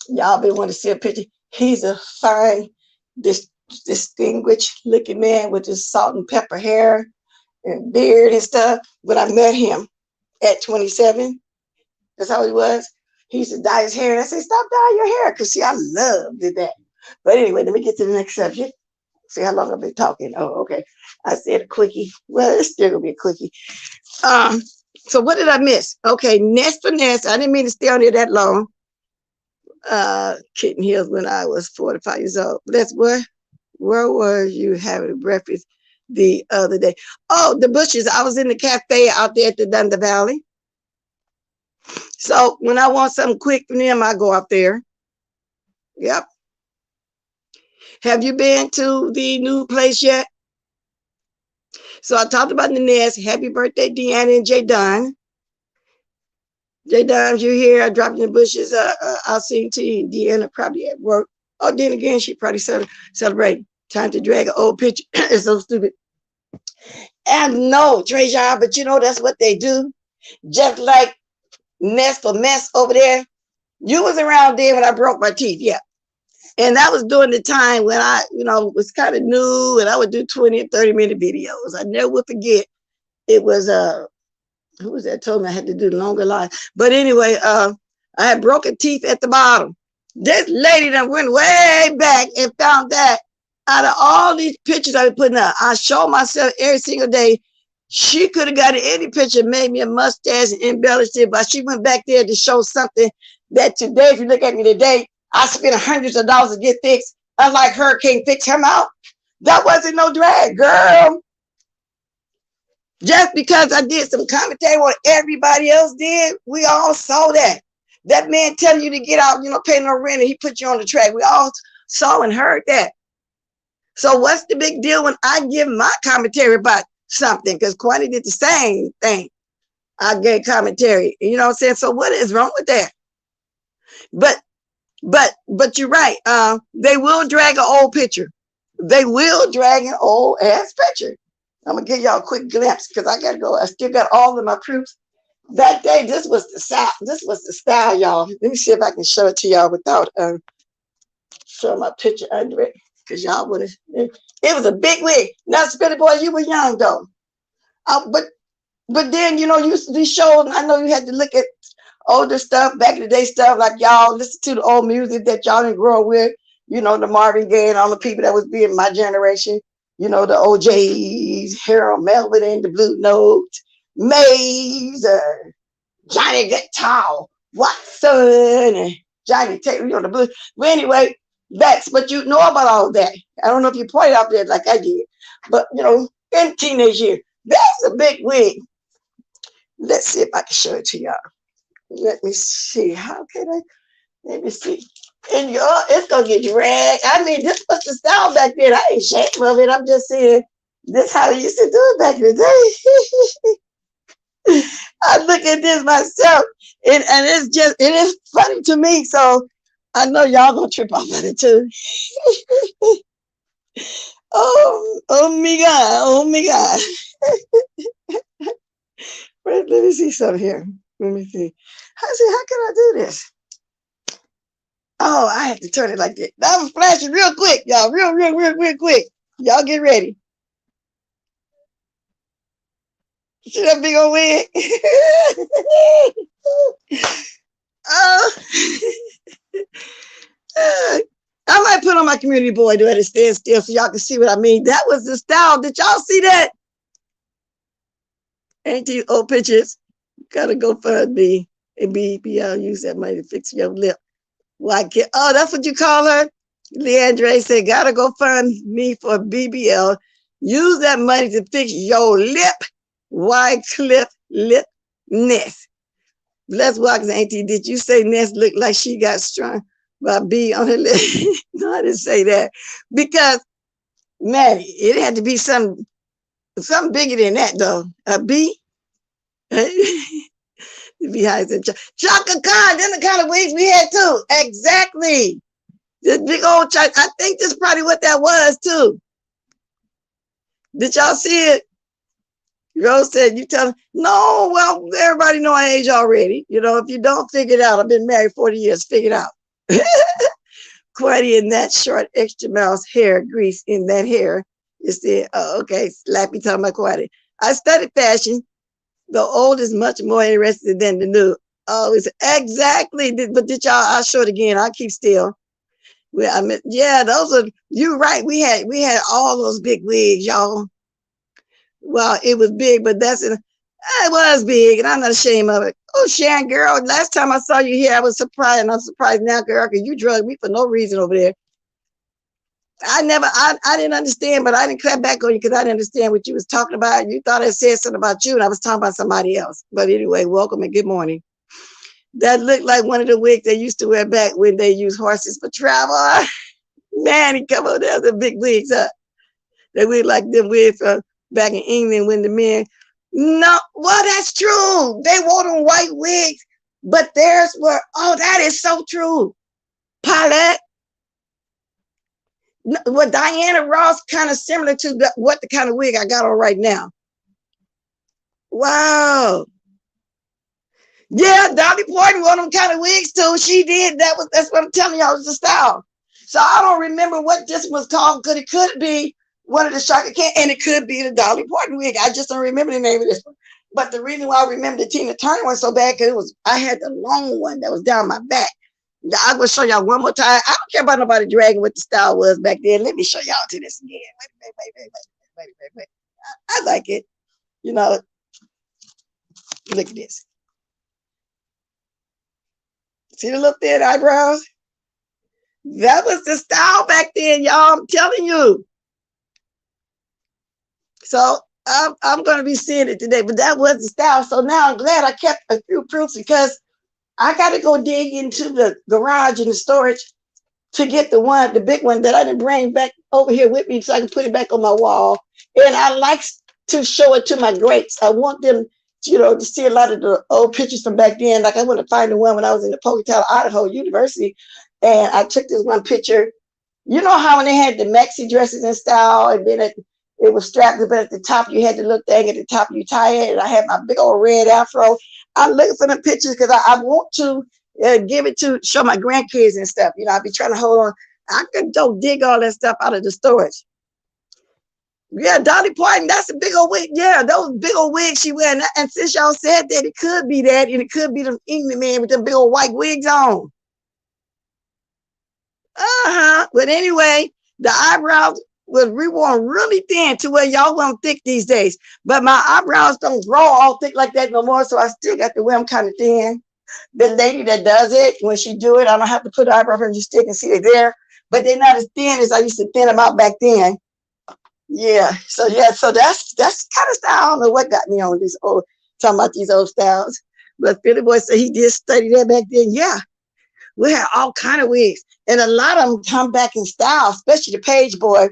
Y'all been want to see a picture. He's a fine, distinguished looking man with his salt and pepper hair and beard and stuff. When I met him at 27, that's how he was. He used to dye his hair. And I said, stop dyeing your hair. Because, see, I loved that. But anyway, let me get to the next subject. See how long I've been talking. Oh, okay. I said a quickie. Well, it's still going to be a quickie. So what did I miss? Okay, Nest for Nest. I didn't mean to stay on there that long. Kitten Hills when I was 45 years old. That's where were you having breakfast the other day? Oh, the Bushes. I was in the cafe out there at the Dunn Valley. So when I want something quick from them, I go out there. Yep. Have you been to the new place yet? So I talked about the Nest. Happy birthday, DEANNA and DUNN. DUNN, if you're here, I dropped in the bushes. I'll sing to you. DEANNA probably at work. Oh, then again, she probably celebrating. Time to drag an old picture. It's so stupid. And no, Treasure, but you know that's what they do. Just like Nest for Mess over there. You was around there when I broke my teeth, yeah. And that was during the time when I, was kind of new and I would do 20 and 30-minute videos. I never would forget. It was, who was that told me I had to do the longer line? But anyway, I had broken teeth at the bottom. This lady that went way back and found that out of all these pictures I was putting up, I show myself every single day. She could have got any picture, made me a mustache and embellished it, but she went back there to show something that today, if you look at me today, I spent hundreds of dollars to get fixed. Unlike her, can't fix him out. That wasn't no drag, girl. Just because I did some commentary on what everybody else did, we all saw that. That man telling you to get out, pay no rent, and he put you on the track. We all saw and heard that. So what's the big deal when I give my commentary about something? Because Quantity did the same thing. I gave commentary. You know what I'm saying? So what is wrong with that? But you're right. They will drag an old picture. They will drag an old ass picture. I'm gonna give y'all a quick glimpse because I gotta go. I still got all of my proofs. That day, this was the style. This was the style, y'all. Let me see if I can show it to y'all without showing my picture under it, because y'all would have. It was a big wig. Now, Spitty Boy, you were young though. But then these shows. I know you had to look at older stuff, back in the day stuff, like y'all listen to the old music that y'all didn't grow up with. The Marvin Gaye and all the people that was being my generation. The OJs, Harold Melvin and the Blue Notes, Mays, Johnny Guitar, Watson, and Johnny Taylor, the Blue. But anyway, but you know about all that. I don't know if you pointed out there like I did, but in teenage years, that's a big wig. Let's see if I can show it to y'all. Let me see. How can I? Let me see. And it's gonna get dragged. I mean, this was the style back then. I ain't ashamed of it. I'm just saying this how we used to do it back in the day. I look at this myself, and it is funny to me. So I know y'all gonna trip off of it too. oh my God. Let me see something here. Let me see. How can I do this? Oh, I have to turn it like that. That was flashing real quick, y'all. Real quick. Y'all get ready. See that big old wig? I might put on my community boy to stand still so y'all can see what I mean. That was the style. Did y'all see that? Ain't these old pictures? Gotta go fund me and BBL. Use that money to fix your lip. Oh, that's what you call her? Leandre said, gotta go fund me for BBL. Use that money to fix your lip. Wycliffe lip Ness. Bless Walkers, Auntie. Did you say Ness looked like she got strong? My B on the list. No, I didn't say that. Because, man, it had to be something bigger than that, though. A B? Behind the chocolate con, then the kind of wigs we had too. Exactly. This big old chocolate. I think this is probably what that was too. Did y'all see it? Rose said, you tell them, no, well, everybody know I age already. You know, if you don't figure it out, I've been married 40 years, figure it out. Quaddy in that short extra mouse hair, grease in that hair. You see, oh, okay, Slappy talking about Quaddy. I studied fashion. The old is much more interested than the new. Oh, it's exactly. But did y'all? I'll show it again. I'll keep still. Well, I mean, yeah, those are. You're right. We had all those big wigs, y'all. Well, it was big, but it was big, and I'm not ashamed of it. Oh, Sharon, girl, last time I saw you here, I was surprised, and I'm surprised now, girl, because you drugged me for no reason over there. I didn't understand, but I didn't clap back on you because I didn't understand what you was talking about. You thought I said something about you, and I was talking about somebody else. But anyway, welcome and good morning. That looked like one of the wigs they used to wear back when they used horses for travel. Man, he come over there with the big wigs up. They wig like them wigs back in England when the men. No, well, that's true. They wore them white wigs, but theirs were, oh, that is so true. Paulette. Well, Diana Ross kind of similar to the kind of wig I got on right now. Wow. Yeah, Dolly Parton wore them kind of wigs too. She did. That's what I'm telling y'all. It's the style. So I don't remember what this was called, because it could be one of the Shaka Khan, and it could be the Dolly Parton wig. I just don't remember the name of this one. But the reason why I remember the Tina Turner one so bad, because I had the long one that was down my back. I'm going to show y'all one more time. I don't care about nobody dragging what the style was back then. Let me show y'all to this again. Wait. I like it. You know, look at this. See the little thin eyebrows? That was the style back then, y'all. I'm telling you. So I'm going to be seeing it today, but that was the style. So now I'm glad I kept a few proofs, because I got to go dig into the garage and the storage to get the big one that I didn't bring back over here with me, so I can put it back on my wall. And I like to show it to my greats. I want them, to see a lot of the old pictures from back then. Like I want to find the one when I was in the Pocatello, Idaho University, and I took this one picture. You know how when they had the maxi dresses in style, and then it was strapped, but at the top you had the little thing at the top you tie it, and I had my big old red afro. I'm looking for the pictures because I want to give it to show my grandkids and stuff. I'll be trying to hold on. I could go dig all that stuff out of the storage. Yeah, Dolly Parton, that's a big old wig. Yeah, those big old wigs she wearing. And since y'all said that, it could be that, and it could be the England man with them big old white wigs on. But anyway, the eyebrows was reworn really thin to where y'all want thick these days. But my eyebrows don't grow all thick like that no more, so I still got to wear them kind of thin. The lady that does it, when she do it, I don't have to put the eyebrow on the stick and see it there. But they're not as thin as I used to thin them out back then. Yeah. So that's kind of style. I don't know what got me on this talking about these old styles. But Philly Boy said he did study that back then. Yeah. We had all kind of wigs. And a lot of them come back in style, especially the page boy.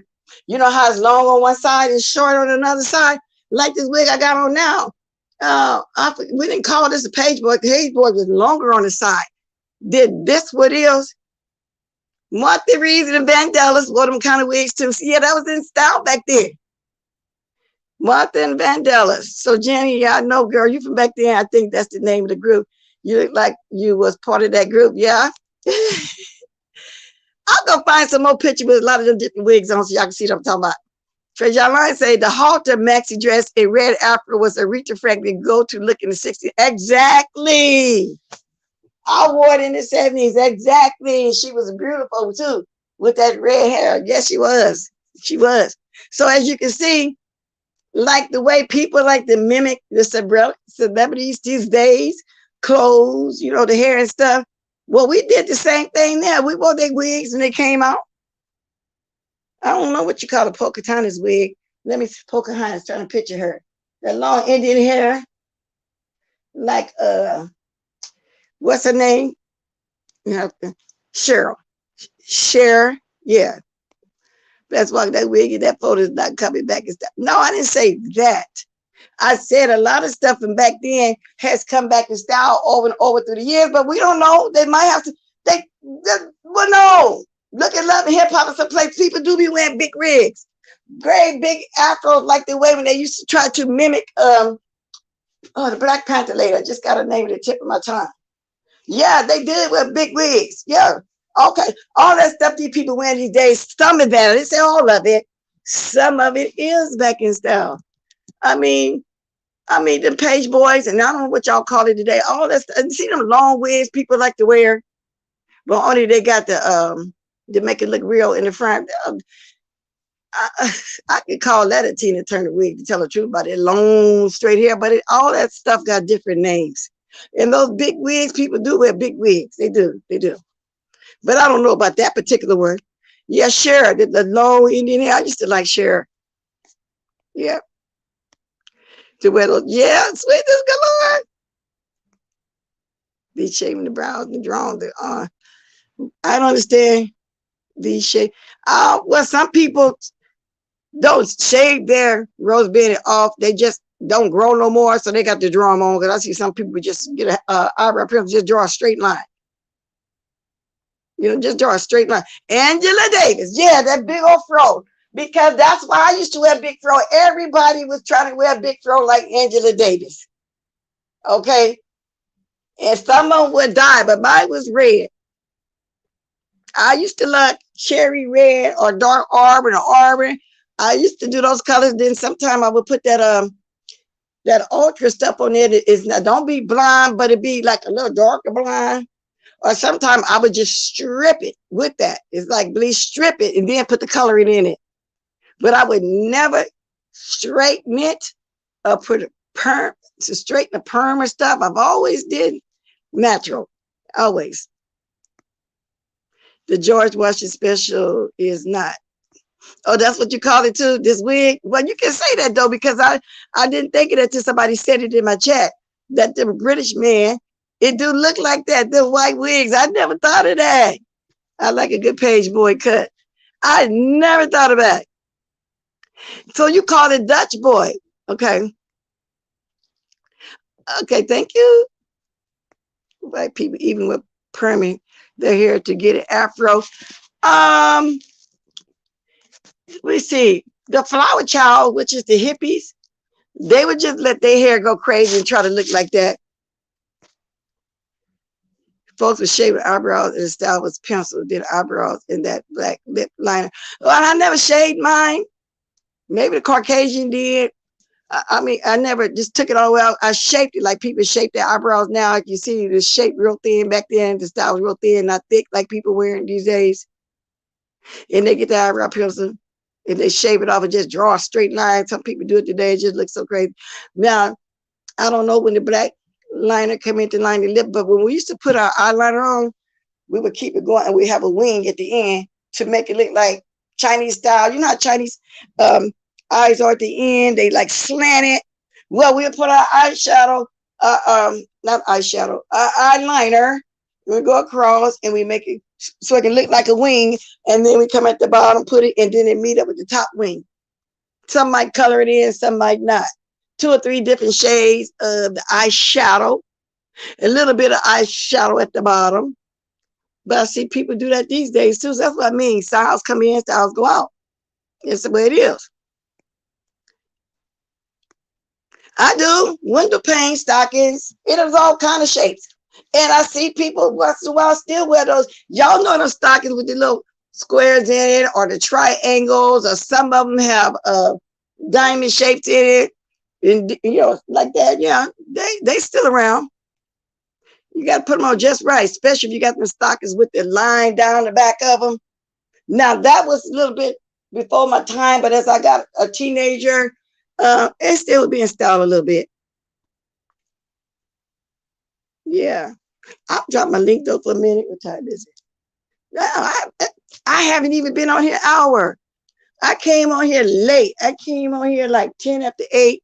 You know how it's long on one side and short on another side? Like this wig I got on now. We didn't call this a page boy. The page boy was longer on the side. Did this what is? Martha Reeves and Vandellas wore them kind of wigs too. So yeah, that was in style back then. Martha and Vandellas. So Jenny, yeah, I know, girl, you from back then. I think that's the name of the group. You look like you was part of that group, yeah. I'll go find some more pictures with a lot of them different wigs on so y'all can see what I'm talking about. Trajan say the halter maxi dress in red afro was Aretha Franklin go-to look in the 60s. Exactly. I wore it in the 70s. Exactly. She was beautiful too with that red hair. Yes, she was. She was. So as you can see, like the way people like to mimic the celebrities these days, clothes, the hair and stuff. Well, we did the same thing there. We wore their wigs when they came out. I don't know what you call a Pocahontas wig. Let me see, Pocahontas, trying to picture her. That long Indian hair, like what's her name? Cheryl. Share. Yeah. That's why that wig and that photo is not coming back and stuff. No, I didn't say that. I said a lot of stuff from back then has come back in style over and over through the years, but we don't know. They might have to, well, no. Look at Love and Hip Hop and some place. People do be wearing big wigs. Great big afros like the way when they used to try to mimic, the Black Panther lady. I just got a name at the tip of my tongue. Yeah, they did with big wigs. Yeah. Okay. All that stuff these people wear these days, some of that, they say all of it. Some of it is back in style. I mean, the page boys, and I don't know what y'all call it today. All that stuff. See them long wigs people like to wear, but only they got the to make it look real in the front. I could call that a Tina Turner wig to tell the truth about it. Long straight hair, but all that stuff got different names. And those big wigs, people do wear big wigs. They do. But I don't know about that particular one. Yeah, Cher, the long Indian hair. I used to like Cher. Yeah. To wear those, yeah, sweetness galore. Be shaving the brows and drawing the I don't understand these shave. Well, some people don't shave their rose beard off. They just don't grow no more, so they got to draw them on. Because I see some people just get a eyebrow pencil, just draw a straight line. You know, just draw a straight line. Angela Davis, yeah, that big old fro. Because that's why I used to wear big fro. Everybody was trying to wear big fro like Angela Davis. Okay? And some of them would die, but mine was red. I used to like cherry red or dark auburn or auburn. I used to do those colors. Then sometime I would put that ultra stuff on there. It's not, don't be blonde, but it be like a little darker blonde. Or sometimes I would just strip it with that. It's like bleach, strip it, and then put the coloring in it. But I would never straighten it or put a perm to straighten the perm or stuff. I've always did natural, always. The George Washington special is not. Oh, that's what you call it too, this wig? Well, you can say that though, because I didn't think of it until somebody said it in my chat, that the British man, it do look like that, the white wigs. I never thought of that. I like a good page boy cut. I never thought about it. So you call it Dutch boy. Okay. Okay, thank you. White people, even with perming, they're here to get an afro. We see the flower child, which is the hippies. They would just let their hair go crazy and try to look like that. Folks would shave their eyebrows and the style was pencil, did eyebrows in that black lip liner. Well, I never shaved mine. Maybe the Caucasian did. I mean, I never just took it all out. I shaped it like people shape their eyebrows now. You see the shape real thin back then. The style was real thin, not thick like people wearing these days. And they get the eyebrow pencil and they shave it off and just draw a straight line. Some people do it today. It just looks so crazy. Now, I don't know when the black liner come in to line the lip, but when we used to put our eyeliner on, we would keep it going and we have a wing at the end to make it look like Chinese style. You know how Chinese eyes are at the end, they like slant it. Well, we'll put our eyeshadow, not eyeshadow, eyeliner. We go across and we make it so it can look like a wing, and then we come at the bottom, put it, and then it meet up with the top wing. Some might color it in, some might not. 2 or 3 different shades of the eyeshadow, a little bit of eyeshadow at the bottom. But I see people do that these days too. So that's what I mean. Styles come in, styles go out. It's the way it is. I do window pane stockings. It is all kind of shapes. And I see people once in a while still wear those. Y'all know those stockings with the little squares in it or the triangles, or some of them have diamond shapes in it. And, you know, like that. Yeah, they still around. You got to put them on just right, especially if you got them stockings with the line down the back of them. Now, that was a little bit before my time, but as I got a teenager, it still be in style a little bit. Yeah. I'll drop my link though for a minute. What time is it? No, I haven't even been on here an hour. I came on here late. I came on here like 10 after 8.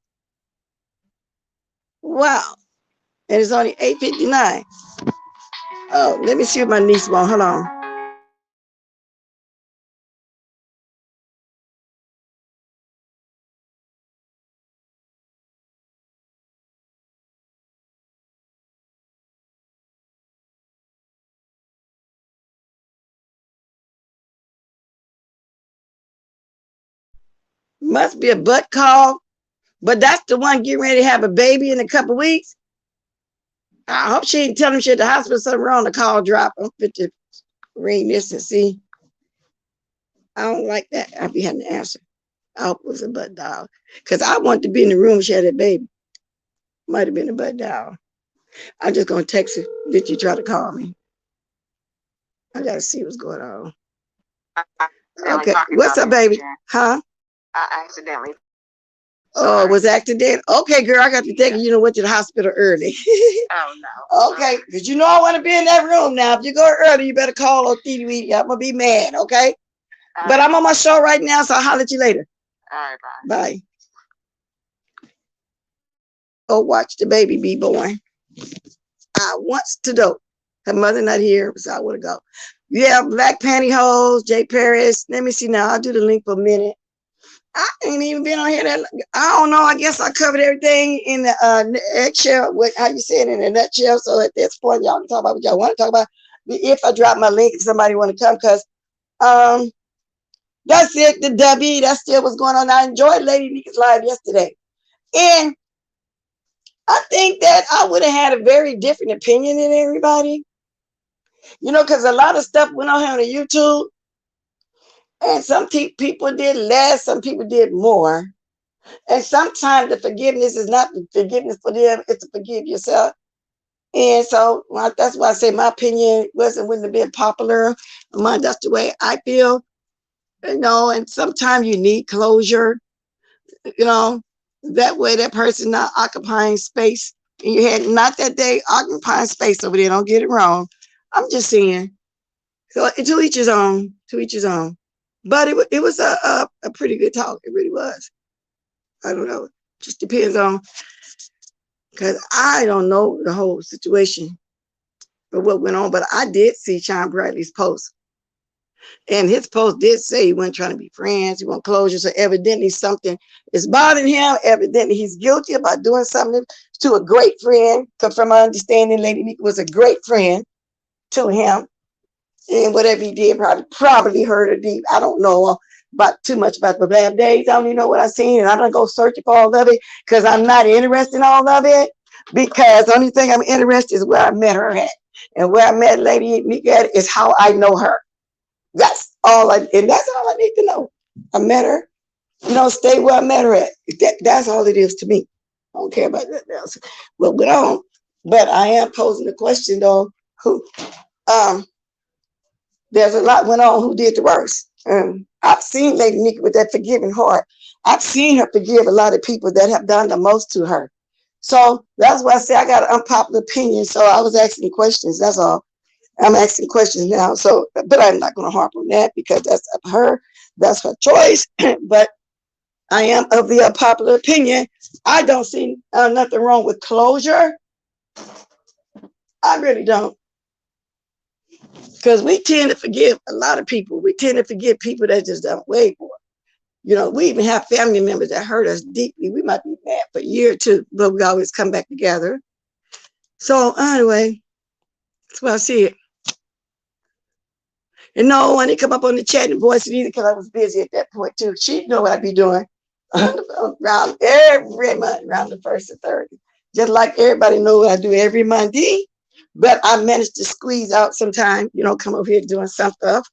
Wow. And it's only 8:59. Oh, let me see if my niece won't. Hold on. Must be a butt call. But that's the one getting ready to have a baby in a couple weeks. I hope she didn't tell him she at the hospital, something wrong. The call drop. I'm fit to ring this and see. I don't like that. I'll be having to answer. I hope it was a butt dial. Because I want to be in the room she had that baby. Might have been a butt dial. I'm just going to text her. Did you try to call me? I got to see what's going on. Okay. What's up, baby? Huh? I accidentally. Oh, it was accident. Okay, girl, I got to take you. Went to the hospital early. Oh no. Okay, because I want to be in that room now. If you go early, you better call on TV. I'm gonna be mad. Okay. But I'm on my show right now, so I'll holler at you later. All right, bye. Bye. Oh, watch the baby be born. I wants to know. Her mother not here, so I want to go. Yeah, black pantyhose, Jay Paris. Let me see now. I'll do the link for a minute. I ain't even been on here that. I don't know. I guess I covered everything in the eggshell. What how you say it in a nutshell. So at this point, y'all can talk about what y'all want to talk about. If I drop my link, if somebody want to come, because that's it. The W. That's still what's going on. I enjoyed Lady Nika's live yesterday, and I think that I would have had a very different opinion than everybody. Because a lot of stuff went on here on YouTube, and some people did less, some people did more. And sometimes the forgiveness is not the forgiveness for them, it's to forgive yourself. And so that's why I say my opinion wouldn't have been popular. That's the way I feel. And sometimes you need closure, that way that person not occupying space in your head. Not that they occupying space over there, don't get it wrong. I'm just saying. So to each his own, to each his own. But it was a pretty good talk. It really was. I don't know. Just depends on, because I don't know the whole situation or what went on, but I did see Sean Bradley's post. And his post did say he wasn't trying to be friends, he want closure. So evidently something is bothering him. Evidently he's guilty about doing something to a great friend. Because from my understanding, Lady Nika was a great friend to him. And whatever he did probably hurt her deep. I don't know about too much about the bad days. I don't even know what I've seen, and I don't go searching for all of it because I'm not interested in all of it. Because the only thing I'm interested is where I met her at, and where I met Lady Nika at is how I know her. That's all and that's all I need to know. I met her. Stay where I met her at. That's all it is to me. I don't care about nothing else. Well, go on. But I am posing the question though. Who? There's a lot went on who did the worst. I've seen Lady Nika with that forgiving heart. I've seen her forgive a lot of people that have done the most to her. So that's why I say I got an unpopular opinion. So I was asking questions. That's all. I'm asking questions now. So, but I'm not going to harp on that because that's up to her. That's her choice. But I am of the unpopular opinion. I don't see nothing wrong with closure. I really don't. Because we tend to forgive a lot of people. We tend to forgive people that just don't wait for it. We even have family members that hurt us deeply. We might be mad for a year or two, but we always come back together. So anyway, that's why I see it. And no, when they come up on the chat and voice it either, because I was busy at that point too. She know what I be doing around every month, around the 1st and 3rd. Just like everybody know what I do every Monday. But I managed to squeeze out some time, come over here doing some stuff.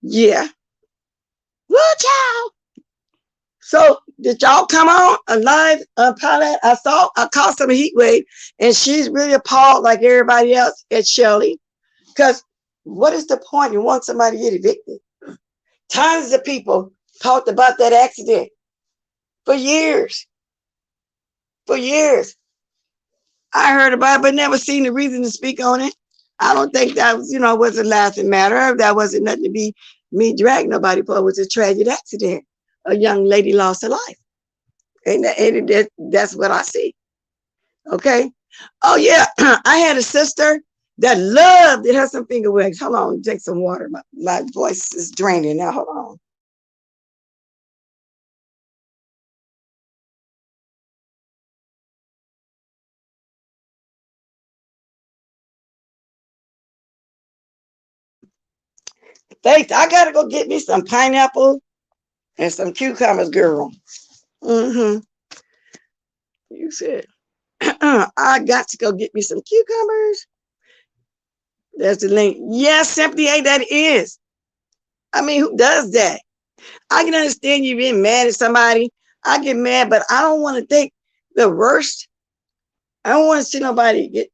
Yeah. Watch out. So did y'all come on alive? Pilot? I caught some heat wave, and she's really appalled like everybody else at Shelley. Because what is the point? You want somebody to get evicted. Tons of people talked about that accident for years. For years. I heard about it, but never seen the reason to speak on it. I don't think that was, was a laughing matter. That wasn't nothing to be me dragging nobody for. It was a tragic accident. A young lady lost her life. And that's what I see. Okay. Oh, yeah. I had a sister that loved it. Has some finger wags. Hold on. Take some water. My voice is draining now. Hold on. Thanks. I gotta go get me some pineapple And some cucumbers, girl. Mm-hmm. You said, I got to go get me some cucumbers. There's the link. Yes, simply ain't that it is. I mean, who does that? I can understand you being mad at somebody. I get mad, but I don't want to think the worst. I don't want to see nobody get,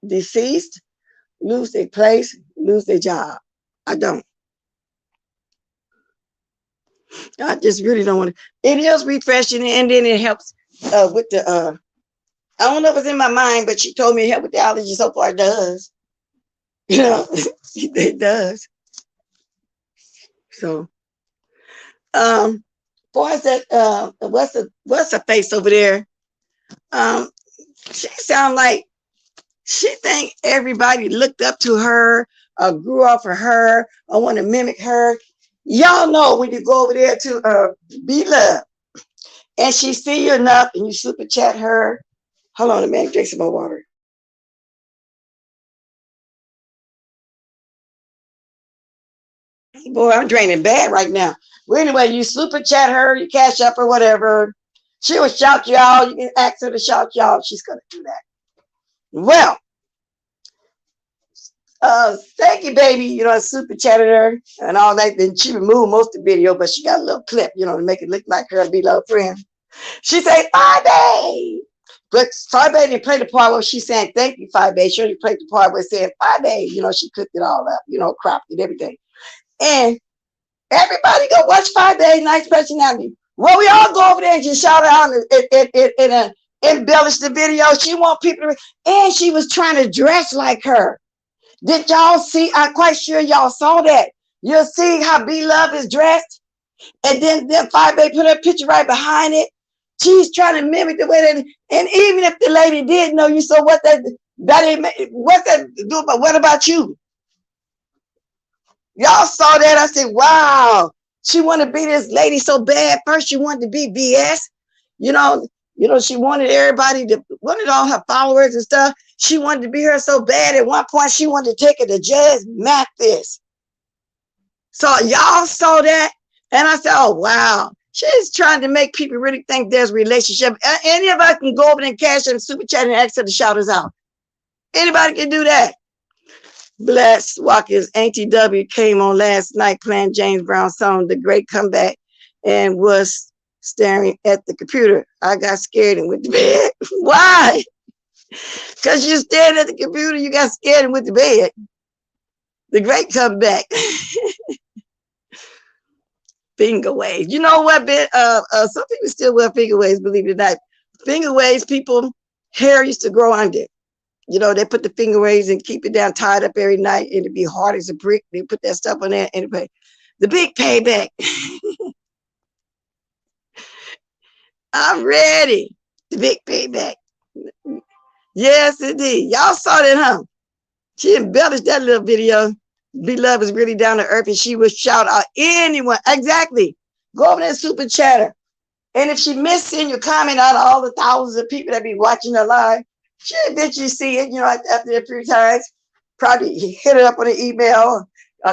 deceased, lose their place, lose their job. I don't. I just really don't want to. It is refreshing, and then it helps with the. I don't know if it's in my mind, but she told me it helped with the allergy. So far, it does. It does. So, far as that, what's the face over there? She sound like she think everybody looked up to her or grew off of her or want to mimic her. Y'all know when you go over there to Be Love and she see you enough and you super chat her. Hold on a minute, drink some more water. Boy, I'm draining bad right now. Well, anyway, you super chat her, you cash up or whatever. She will shout you out. You can ask her to shout you out. She's going to do that. Well, thank you, baby. Super chatted her and all that. Then she removed most of the video, but she got a little clip, to make it look like her Be Love friend. She said, Five-Bay. But Five-Bay didn't play the part where she's saying, thank you, Five-Bay. She only played the part where it said, Five-Bay. She clipped it all up, cropped it, everything. And everybody go watch Five-Bay, nice personality. Well, we all go over there and just shout out and embellish the video. She want people to, and she was trying to dress like her. Did y'all see? I'm quite sure y'all saw that. You'll see how Be Love is dressed. And then Five-Bay put her picture right behind it. She's trying to mimic the way that, and even if the lady did know you, so what that what's that do about, what about you? Y'all saw that. I said, wow, she wanted to be this lady so bad. First, she wanted to be BS. She wanted everybody wanted all her followers and stuff. She wanted to be her so bad. At one point, she wanted to take her to Judge Mathis. So y'all saw that. And I said, oh, wow. She's trying to make people really think there's a relationship. Any of us can go over there and cash and super chat and ask her to shout us out. Anybody can do that. Bless Walker's Auntie W came on last night playing James Brown's song, The Great Comeback, and was staring at the computer. I got scared and went to bed. Why? Because you're staring at the computer, you got scared and went to bed. The Great Comeback. Finger waves. You know what, some people still wear finger waves, believe it or not. Finger waves, people, hair used to grow under. They put the finger waves and keep it down, tied up every night, and it'd be hard as a brick. They put that stuff on there. Anyway, the big payback. I'm ready. The big payback. Yes, indeed. Y'all saw that, huh? She embellished that little video. Be Love is really down to earth, and she would shout out anyone. Exactly. Go over there and super chatter. And if she missed seeing your comment out of all the thousands of people that be watching her live, she eventually see it, after a few times. Probably hit her up on an email,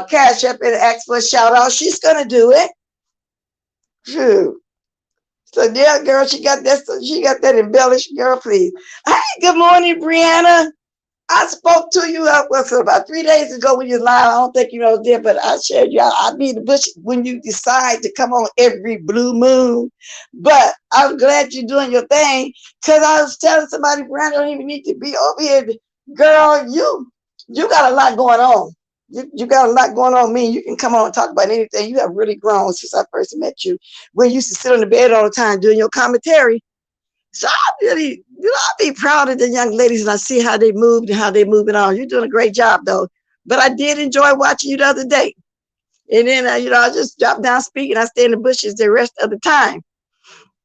cash up and ask for a shout out. She's gonna do it. Phew. So yeah, girl, she got that embellished, girl, please. Hey, good morning, Brianna. I spoke to you about 3 days ago when you were live. I don't think you know there, but I shared you out. I'll be in the bush when you decide to come on every blue moon. But I'm glad you're doing your thing, because I was telling somebody, Brianna don't even need to be over here. Girl, you got a lot going on. You got a lot going on. Me, you can come on and talk about anything. You have really grown since I first met you, when you used to sit on the bed all the time doing your commentary. So I really, I'll be proud of the young ladies, and I see how they moved and how they're moving on. You're doing a great job, though. But I did enjoy watching you the other day. And then, I just dropped down speaking. I stay in the bushes the rest of the time.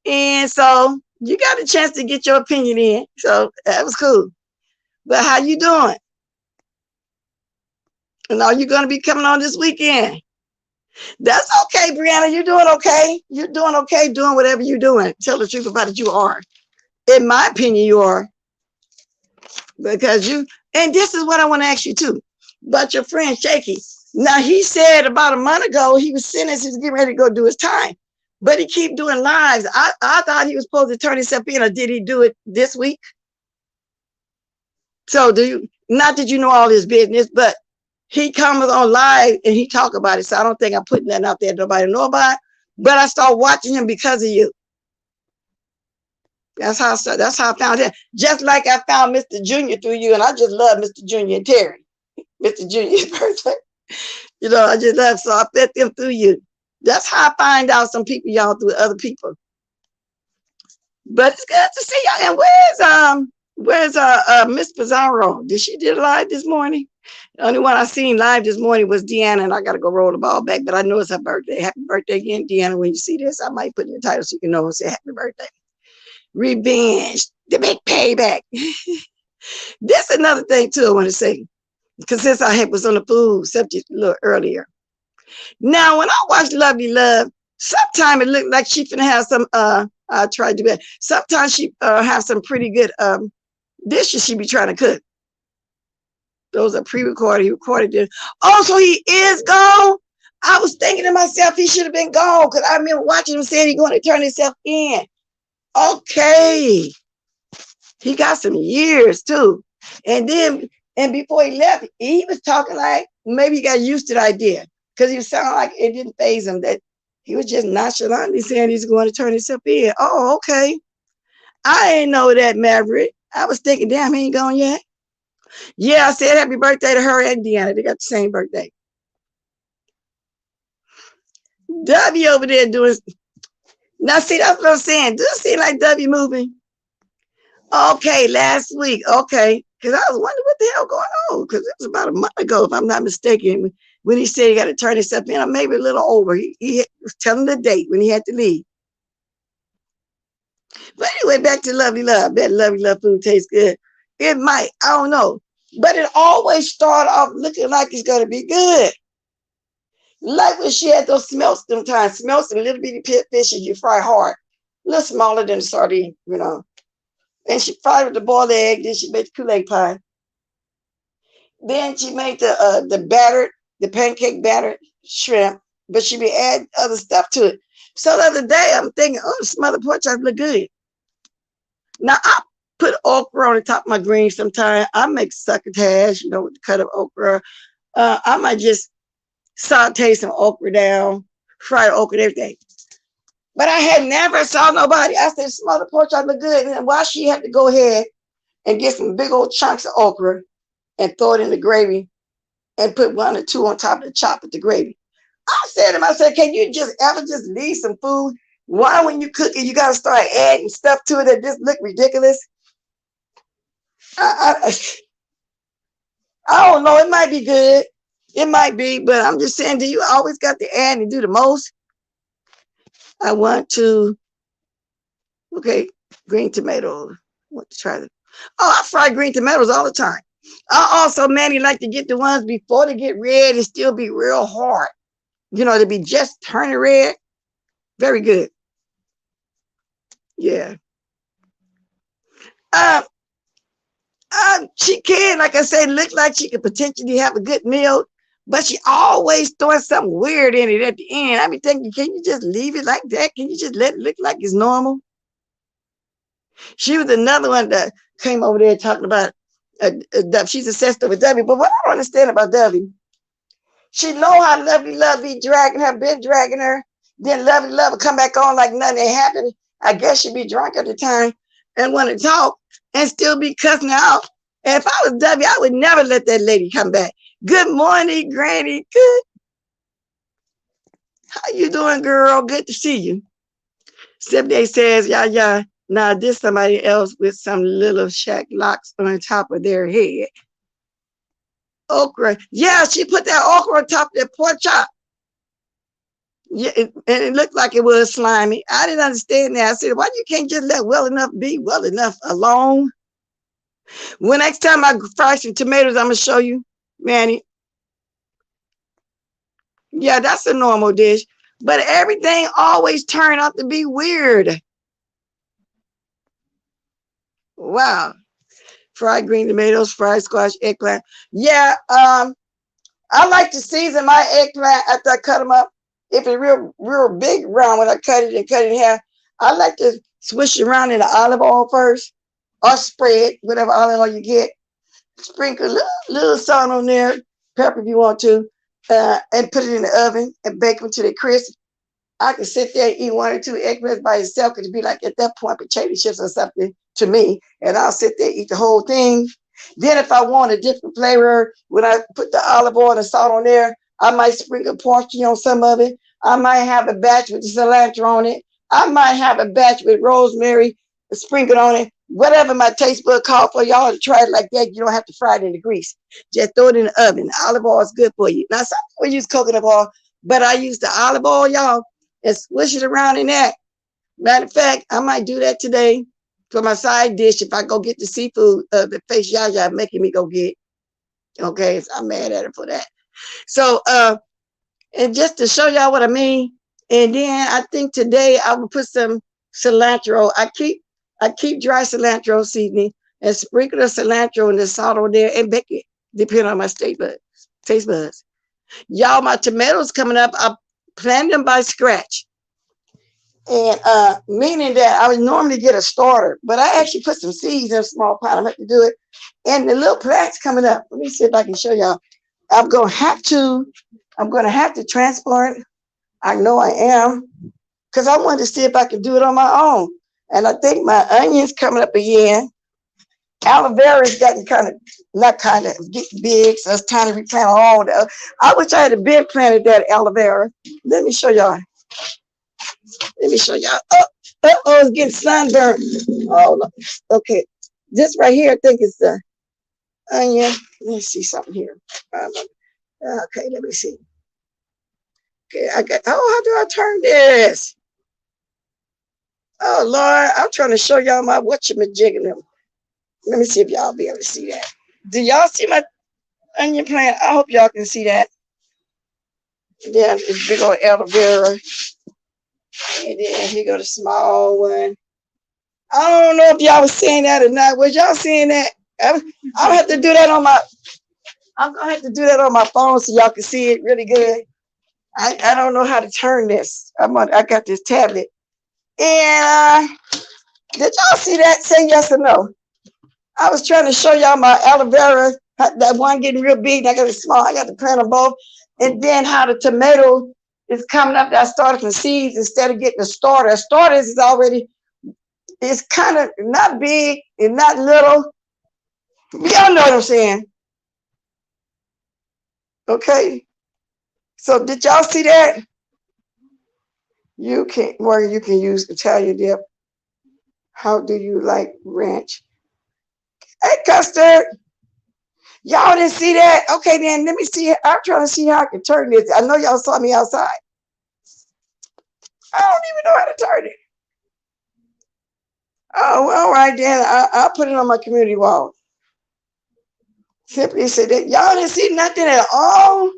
And so you got a chance to get your opinion in. So that was cool. But how you doing? And are you going to be coming on this weekend? That's okay, Brianna. You're doing okay. You're doing okay doing whatever you're doing. Tell the truth about it. You are. In my opinion, you are. Because and this is what I want to ask you too, about your friend Shaky. Now, he said about a month ago, he was sentenced, he was getting ready to go do his time. But he keep doing lives. I thought he was supposed to turn himself in, or did he do it this week? So do you, not that you know all his business, but he comes on live and he talk about it. So I don't think I'm putting that out there nobody know about it. But I started watching him because of you. That's how I found him. Just like I found Mr. Junior through you, and I just love Mr. Junior and Terry. Mr. Junior's birthday. You know, I just love, so I met them through you. That's how I find out some people, y'all, through other people. But it's good to see y'all. And where's Miss Pizarro? Did she do live this morning? The only one I seen live this morning was DEANNA, and I gotta go roll the ball back, but I know it's her birthday. Happy birthday again, DEANNA. When you see this, I might put in the title so you can know and say happy birthday. Revenge, the big payback. This is another thing too I want to say, because since I was on the food subject a little earlier. Now, when I watch Lovely Love, sometimes it looked like she finna have some, I tried to do that. Sometimes she have some pretty good dishes she be trying to cook. Those are pre-recorded. He recorded this. Oh, so he is gone? I was thinking to myself, he should have been gone, because I remember watching him saying he's going to turn himself in. Okay. He got some years too. And then, and before he left, he was talking like maybe he got used to the idea, because he was sounding like it didn't faze him, that he was just nonchalantly saying he's going to turn himself in. Oh, okay. I ain't know that, Maverick. I was thinking, damn, he ain't gone yet. Yeah, I said happy birthday to her and DEANNA. They got the same birthday. W over there doing. Now, see, that's what I'm saying. Does it seem like W moving? Okay, last week. Okay. Because I was wondering what the hell going on. Because it was about a month ago, if I'm not mistaken, when he said he got to turn himself in, or maybe a little over. He was telling the date when he had to leave. But anyway, back to Lovely Love. Bet Lovely Love food tastes good. It might. I don't know. But it always started off looking like it's going to be good. Like when she had those smelts sometimes. Smelts and little bitty fishes you fry hard. A little smaller than a sardine, you know. And she fried with the boiled egg. Then she made the Kool-Aid pie. Then she made the battered, the pancake battered shrimp. But she be adding other stuff to it. So the other day, I'm thinking, oh, the smothered pork chops look good. Now, I put okra on the top of my greens sometimes. I make succotash, you know, with the cut of okra. I might just saute some okra down, fry okra and everything. But I had never saw nobody. I said, smothered pork chop look good. And why she had to go ahead and get some big old chunks of okra and throw it in the gravy and put 1 or 2 on top of the chop with the gravy. I said to myself, can you just ever just leave some food? Why, when you cook it, you got to start adding stuff to it that just look ridiculous? I don't know. It might be good. It might be, but I'm just saying, do you always got to add and do the most? I want to, okay, green tomatoes. I want to try them. Oh, I fry green tomatoes all the time. I also, Manny, like to get the ones before they get red and still be real hard. You know, to be just turning red. Very good. Yeah. She can, like I said, look like she could potentially have a good meal, but she always throwing something weird in it at the end. I be thinking, can you just leave it like that? Can you just let it look like it's normal? She was another one that came over there talking about she's obsessed with W. But what I don't understand about W, she know how Lovely Love be dragging her, been dragging her. Then Lovely Love will come back on like nothing ain't happened. I guess she be drunk at the time and want to talk and still be cussing her out. And if I was W, I would never let that lady come back. Good morning, Granny. Good. How you doing, girl? Good to see you. 7 says, yeah. Now this somebody else with some little shack locks on top of their head. Okra. Yeah, she put that okra on top of that pork chop. Yeah, and it looked like it was slimy. I didn't understand that. I said, why you can't just let well enough be well enough alone? When next time I fry some tomatoes, I'm going to show you, Manny. Yeah, that's a normal dish. But everything always turned out to be weird. Wow. Fried green tomatoes, fried squash, eggplant. Yeah, I like to season my eggplant after I cut them up. If it's real big round, when I cut it and cut it in half, I like to swish it around in the olive oil first, or spread whatever olive oil you get. Sprinkle a little salt on there, pepper if you want to, and put it in the oven and bake them till they crisp. I can sit there and eat 1 or 2 eggplants by itself, because it'd be like at that point potato chips or something to me, and I'll sit there and eat the whole thing. Then if I want a different flavor, when I put the olive oil and the salt on there, I might sprinkle parsley on some of it. I might have a batch with the cilantro on it. I might have a batch with rosemary sprinkled on it. Whatever my taste bud call for, y'all to try it like that. You don't have to fry it in the grease. Just throw it in the oven. Olive oil is good for you. Now, some people use coconut oil, but I use the olive oil, y'all, and swish it around in that. Matter of fact, I might do that today for my side dish if I go get the seafood, the face Yaya making me go get. Okay, so I'm mad at her for that. So, and just to show y'all what I mean, and then I think today I will put some cilantro. I keep dry cilantro seasoning and sprinkle the cilantro and the salt on there and bake it, depending on my taste buds. Y'all, my tomatoes coming up, I plant them by scratch. And meaning that I would normally get a starter, but I actually put some seeds in a small pot. I'm going to do it. And the little plants coming up. Let me see if I can show y'all. I'm going to have to transplant. I know I am, because I wanted to see if I could do it on my own. And I think my onions coming up again. Aloe vera is getting getting big, so it's time to replant all the. I wish I had been planted that aloe vera. Let me show y'all. Oh, it's getting sunburned. Oh, okay. This right here, I think is the onion. Let me see something here. Okay, let me see. Okay, how do I turn this? Oh, Lord, I'm trying to show y'all my whatchamajigger. Let me see if y'all be able to see that. Do y'all see my onion plant? I hope y'all can see that. Yeah, it's big old aloe vera. And then here go the small one. I don't know if y'all was seeing that or not. Was y'all seeing that? I'm gonna have to do that on my phone so y'all can see it really good. I don't know how to turn this. I got this tablet. And did y'all see that? Say yes or no. I was trying to show y'all my aloe vera, that one getting real big, I got it small. I got to plant them both. And then how the tomato is coming up. That I started from seeds instead of getting a starter. A starter is already, it's kind of not big and not little. Y'all know what I'm saying. Okay. So did y'all see that? You can use Italian dip. How do you like ranch? Hey, Custard. Y'all didn't see that? Okay, then let me see. I'm trying to see how I can turn this. I know y'all saw me outside. I don't even know how to turn it. Oh, well, all right, then. I'll put it on my community wall. Simply say that y'all didn't see nothing at all.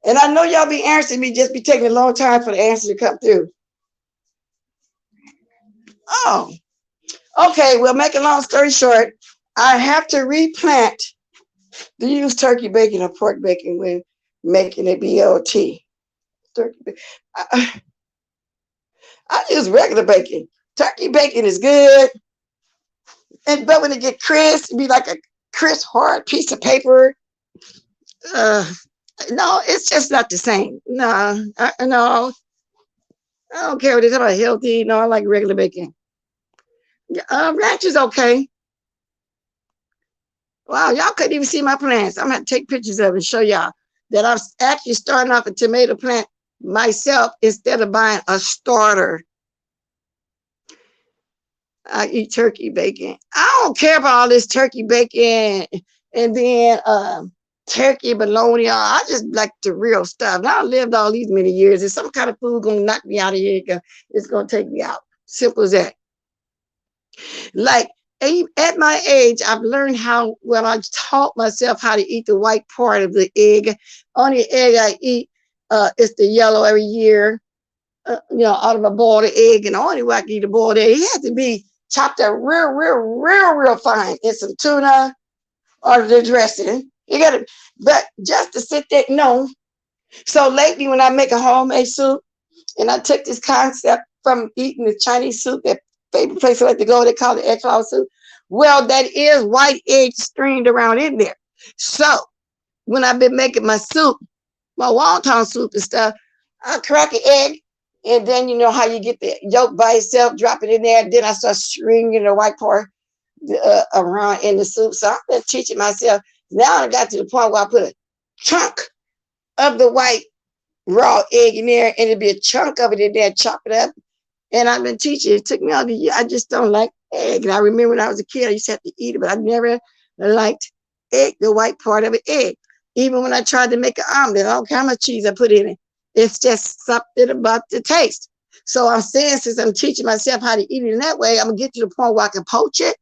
And I know y'all be answering me, just be taking a long time for the answer to come through. Oh, okay. Well, make a long story short, I have to replant. Do you use turkey bacon or pork bacon when making a BLT? Turkey bacon. I use regular bacon. Turkey bacon is good. But when it get crisp, it be like a crisp, hard piece of paper. No, it's just not the same. No, no. I don't care what it's about healthy. No, I like regular bacon. Ranch is okay. Wow, y'all couldn't even see my plants. I'm going to take pictures of it and show y'all that I'm actually starting off a tomato plant myself instead of buying a starter. I eat turkey bacon. I don't care about all this turkey bacon and then turkey bologna. I just like the real stuff. Now I lived all these many years. If some kind of food gonna knock me out of here, it's gonna take me out. Simple as that. Like at my age, I've learned how. Well, I taught myself how to eat the white part of the egg. Only egg I eat is the yellow every year. Out of a boiled egg, and the only way I can eat a boiled egg, it has to be chopped up real fine in some tuna or the dressing. You gotta, but just to sit there, no. So lately when I make a homemade soup, and I took this concept from eating the Chinese soup, that favorite place I like to go, they call it egg flour soup. Well, that is white egg streamed around in there. So when I've been making my soup, my wonton soup and stuff, I crack an egg, and then you know how you get the yolk by itself, drop it in there, and then I start stringing the white part around in the soup. So I've been teaching myself. Now I got to the point where I put a chunk of the white raw egg in there, and it'd be a chunk of it in there, chop it up. And I've been teaching. It took me all the year. I just don't like egg. And I remember when I was a kid, I used to have to eat it, but I never liked egg, the white part of an egg. Even when I tried to make an omelet, I don't care how much cheese I put in it. It's just something about the taste. So I'm saying, since I'm teaching myself how to eat it in that way, I'm gonna get to the point where I can poach it.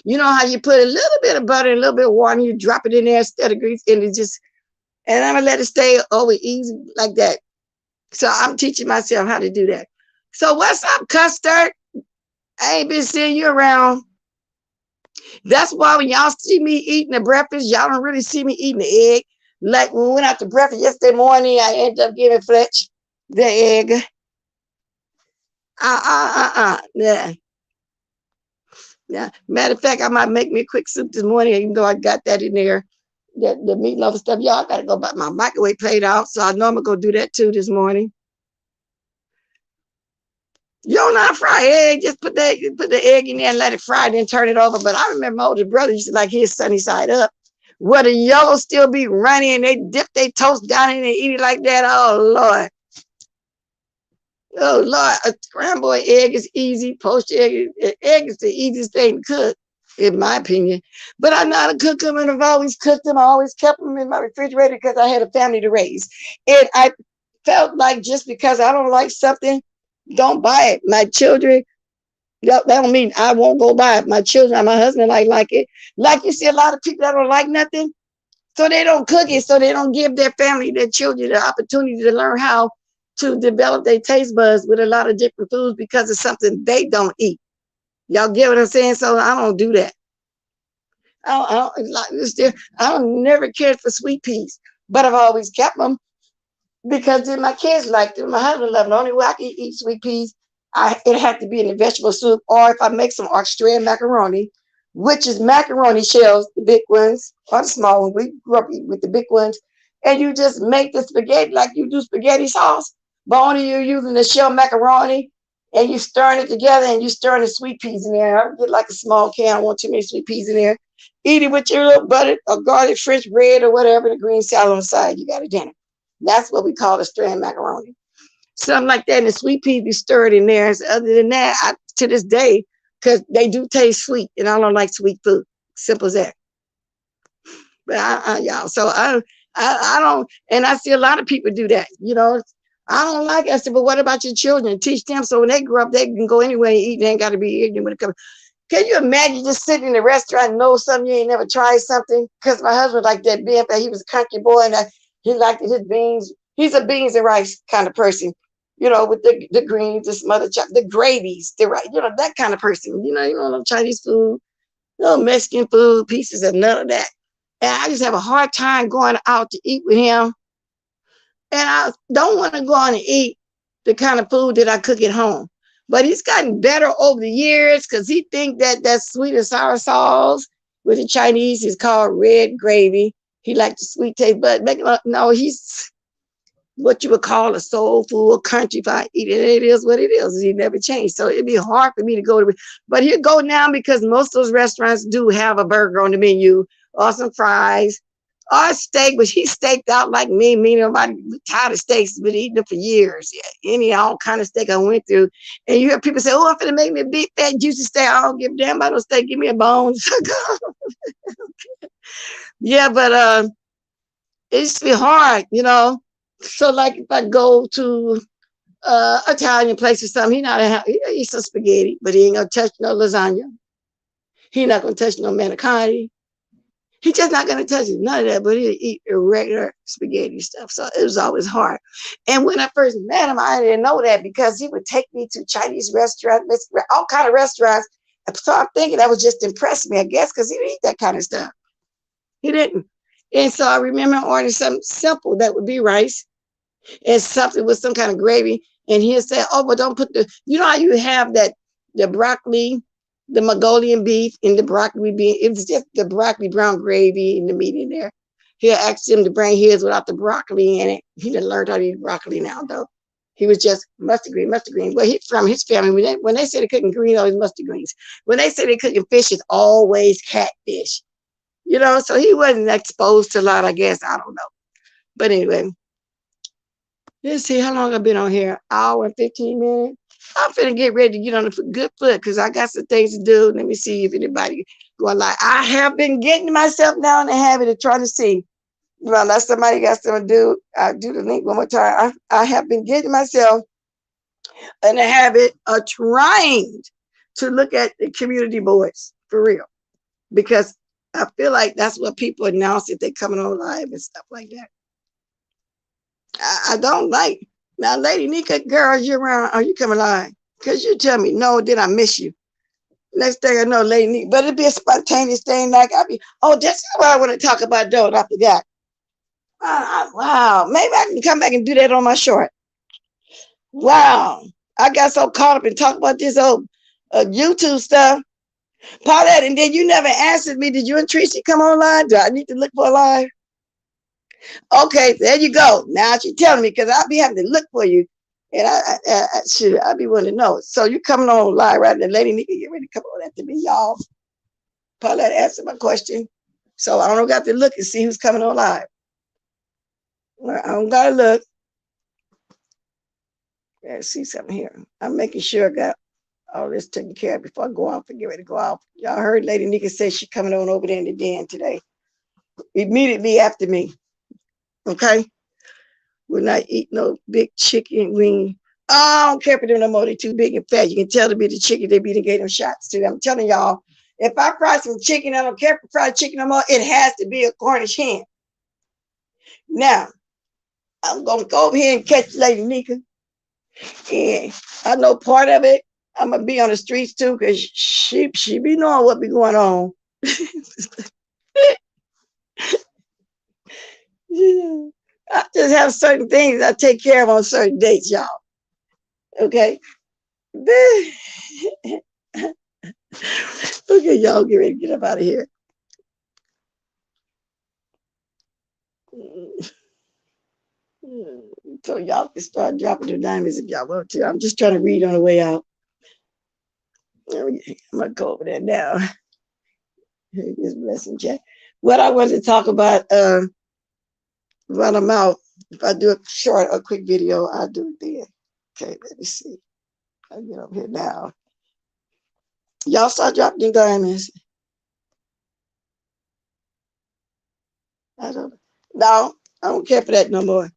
You know how you put a little bit of butter and a little bit of water, and you drop it in there instead of grease, and it just, and I'm gonna let it stay over easy like that. So I'm teaching myself how to do that. So what's up, Custard? I ain't been seeing you around. That's why when y'all see me eating the breakfast, y'all don't really see me eating the egg. Like when we went out to breakfast yesterday morning, I ended up giving Fletch the egg. Yeah. Yeah. Matter of fact, I might make me a quick soup this morning, even though I got that in there. The meatloaf and stuff. Y'all gotta go buy my microwave plate out. So I know I'm gonna go do that too this morning. You don't know how to fry egg, just put the egg in there and let it fry, then turn it over. But I remember my older brother used to like his sunny side up, where the yellow still be runny, and they dip their toast down in and eat it like that. Oh Lord. Oh Lord, a scrambled egg is easy. Poached egg is the easiest thing to cook, in my opinion. But I know how to cook them, and I've always cooked them. I always kept them in my refrigerator because I had a family to raise. And I felt like just because I don't like something, don't buy it. My children, that don't mean I won't go buy it. My children and my husband like it. Like you see a lot of people that don't like nothing, so they don't cook it, so they don't give their family, their children, the opportunity to learn how to develop their taste buds with a lot of different foods because it's something they don't eat. Y'all get what I'm saying? So I don't do that. I don't never cared for sweet peas, but I've always kept them because then my kids liked them. My husband loved them. The only way I can eat sweet peas, it had to be in the vegetable soup, or if I make some Australian macaroni, which is macaroni shells, the big ones or the small ones. We grew up with the big ones, and you just make the spaghetti like you do spaghetti sauce, but only you're using the shell macaroni, and you stirring it together, and you stirring the sweet peas in there. I get like a small can. I don't want too many sweet peas in there. Eat it with your little butter or garlic French bread or whatever, the green salad on the side. You got a dinner. That's what we call a strand macaroni. Something like that. And the sweet peas be stirred in there. So other than that, to this day, because they do taste sweet, and I don't like sweet food. Simple as that. But y'all, so I don't, and I see a lot of people do that. You know, I don't like it. I said, but what about your children? Teach them so when they grow up, they can go anywhere and eat. They ain't got to be ignorant when it comes. Can you imagine just sitting in a restaurant and know something you ain't never tried something? Because my husband liked that bean, but he was a country boy, and he liked his beans. He's a beans and rice kind of person, you know, with the greens, the smothered chop, the gravies, the right, you know, that kind of person. You know, no Chinese food, no Mexican food, pieces of none of that. And I just have a hard time going out to eat with him. And I don't want to go on and eat the kind of food that I cook at home. But he's gotten better over the years because he thinks that sweet and sour sauce with the Chinese is called red gravy. He likes the sweet taste, but no, he's what you would call a soul food country. If I eat it, it is what it is. He never changed. So it'd be hard for me to go to, but he'll go now because most of those restaurants do have a burger on the menu or some fries or steak, which he staked out like me. Nobody tired of steaks, been eating them for years. Yeah, any all kind of steak I went through. And you hear people say, oh, I'm finna make me a big, fat, juicy steak. I don't give a damn about no steak. Give me a bone. Yeah, but it used to be hard, you know. So like if I go to Italian place or something, he eats some spaghetti, but he ain't gonna touch no lasagna. He not gonna touch no manicotti. He's just not gonna touch it, none of that, but he'll eat regular spaghetti stuff. So it was always hard. And when I first met him, I didn't know that because he would take me to Chinese restaurants, all kind of restaurants. So I'm thinking that was just impressed me, I guess, because he didn't eat that kind of stuff. He didn't. And so I remember ordering something simple that would be rice and something with some kind of gravy. And he'll say, oh, but don't put you know how you have that, the broccoli, the Mongolian beef and the broccoli bean. It was just the broccoli brown gravy and the meat in there. He'll ask him to bring his without the broccoli in it. He done learned how to eat broccoli now, though. He was just mustard green, mustard green. Well, he from his family, when they say they cooking green, always mustard greens. When they say they cooking fish, it's always catfish. You know, so he wasn't exposed to a lot, I guess. I don't know. But anyway, let's see how long I've been on here. Hour and 15 minutes. I'm finna get ready to get on the good foot because I got some things to do. Let me see if anybody going like. I have been getting myself now in the habit of trying to see. Well, unless somebody got something to do, I'll do the link one more time. I have been getting myself in the habit of trying to look at the community boards for real. Because I feel like that's what people announce if they're coming on live and stuff like that. I don't like. Now, Lady Nika, girl, you around? Are you coming live? Because you tell me, no, then I miss you. Next thing I know, Lady Nika, but it'd be a spontaneous thing. Like, oh, that's what I want to talk about, though. I forgot. Wow. Maybe I can come back and do that on my short. Wow. I got so caught up in talking about this old YouTube stuff. Paulette, and then you never answered me. Did you and Tracy come online? Do I need to look for a live? Okay, there you go. Now she's telling me because I'll be having to look for you. And I'll be wanting to know. So you coming on live, right? The Lady Nika get ready to come on after me, y'all. Paulette answered my question. So I don't got to look and see who's coming on live. Well, I don't got to look. Let's see something here. I'm making sure I got all this taken care of before I go off and get ready to go off. Y'all heard Lady Nika say she's coming on over there in the den today. Immediately after me. Okay? We're not eating no big chicken wing. Oh, I don't care for them no more. They're too big and fat. You can tell to be the chicken they be to get them shots too. I'm telling y'all, if I fry some chicken, I don't care for fried chicken no more. It has to be a Cornish hen. Now, I'm gonna go over here and catch Lady Nika. And I know part of it, I'm gonna be on the streets too, because she be knowing what be going on. I just have certain things I take care of on certain dates, y'all. Okay. Okay, y'all get ready to get up out of here. So y'all can start dropping the diamonds if y'all want to. I'm just trying to read on the way out. I'm gonna go over there now. This blessing chat. What I wanted to talk about, run them out. If I do a short or quick video, I'll do it then. Okay, let me see. I'll get up here now. Y'all start dropping the diamonds. I don't care for that no more.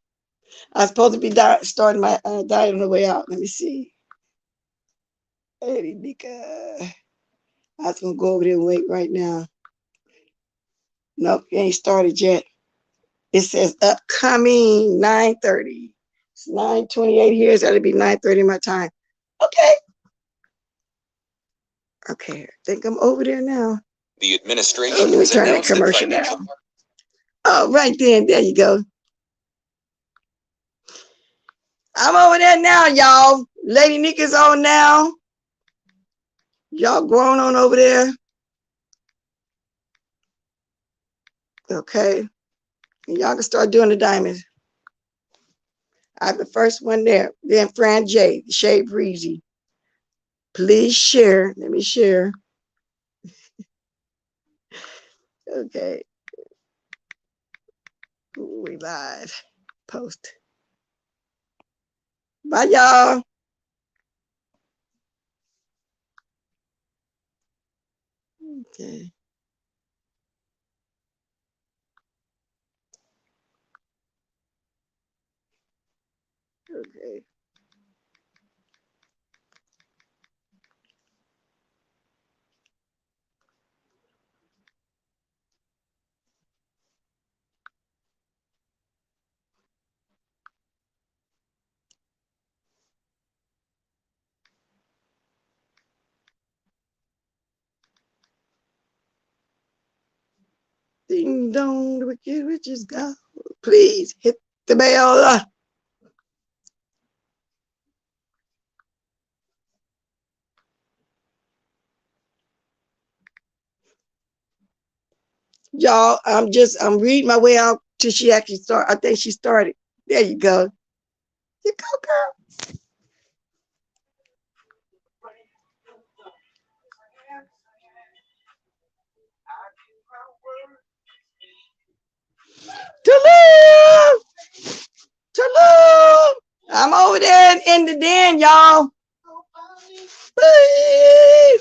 I'm supposed to be starting my diet on the way out. Let me see. Hey, Nika. I was gonna go over there and wait right now. Nope, it ain't started yet. It says upcoming 9:30. It's 9:28 here, so that'll be 9:30 my time. Okay. Okay, I think I'm over there now. The administration has announced that commercial now. Oh, right then, there you go. I'm over there now, y'all. Lady Nika's on now. Y'all going on over there. Okay. And y'all can start doing the diamonds. I'm the first one there. Then Fran J, Shade Breezy. Please share. Let me share. Okay. We live. Post. Bye, y'all. Okay. Okay. Ding dong, the wicked witches go. Please hit the bell. Y'all, I'm reading my way out till she actually started. I think she started. There you go. You go, girl. Tulum! Tulum! I'm over there in the den, y'all. Please.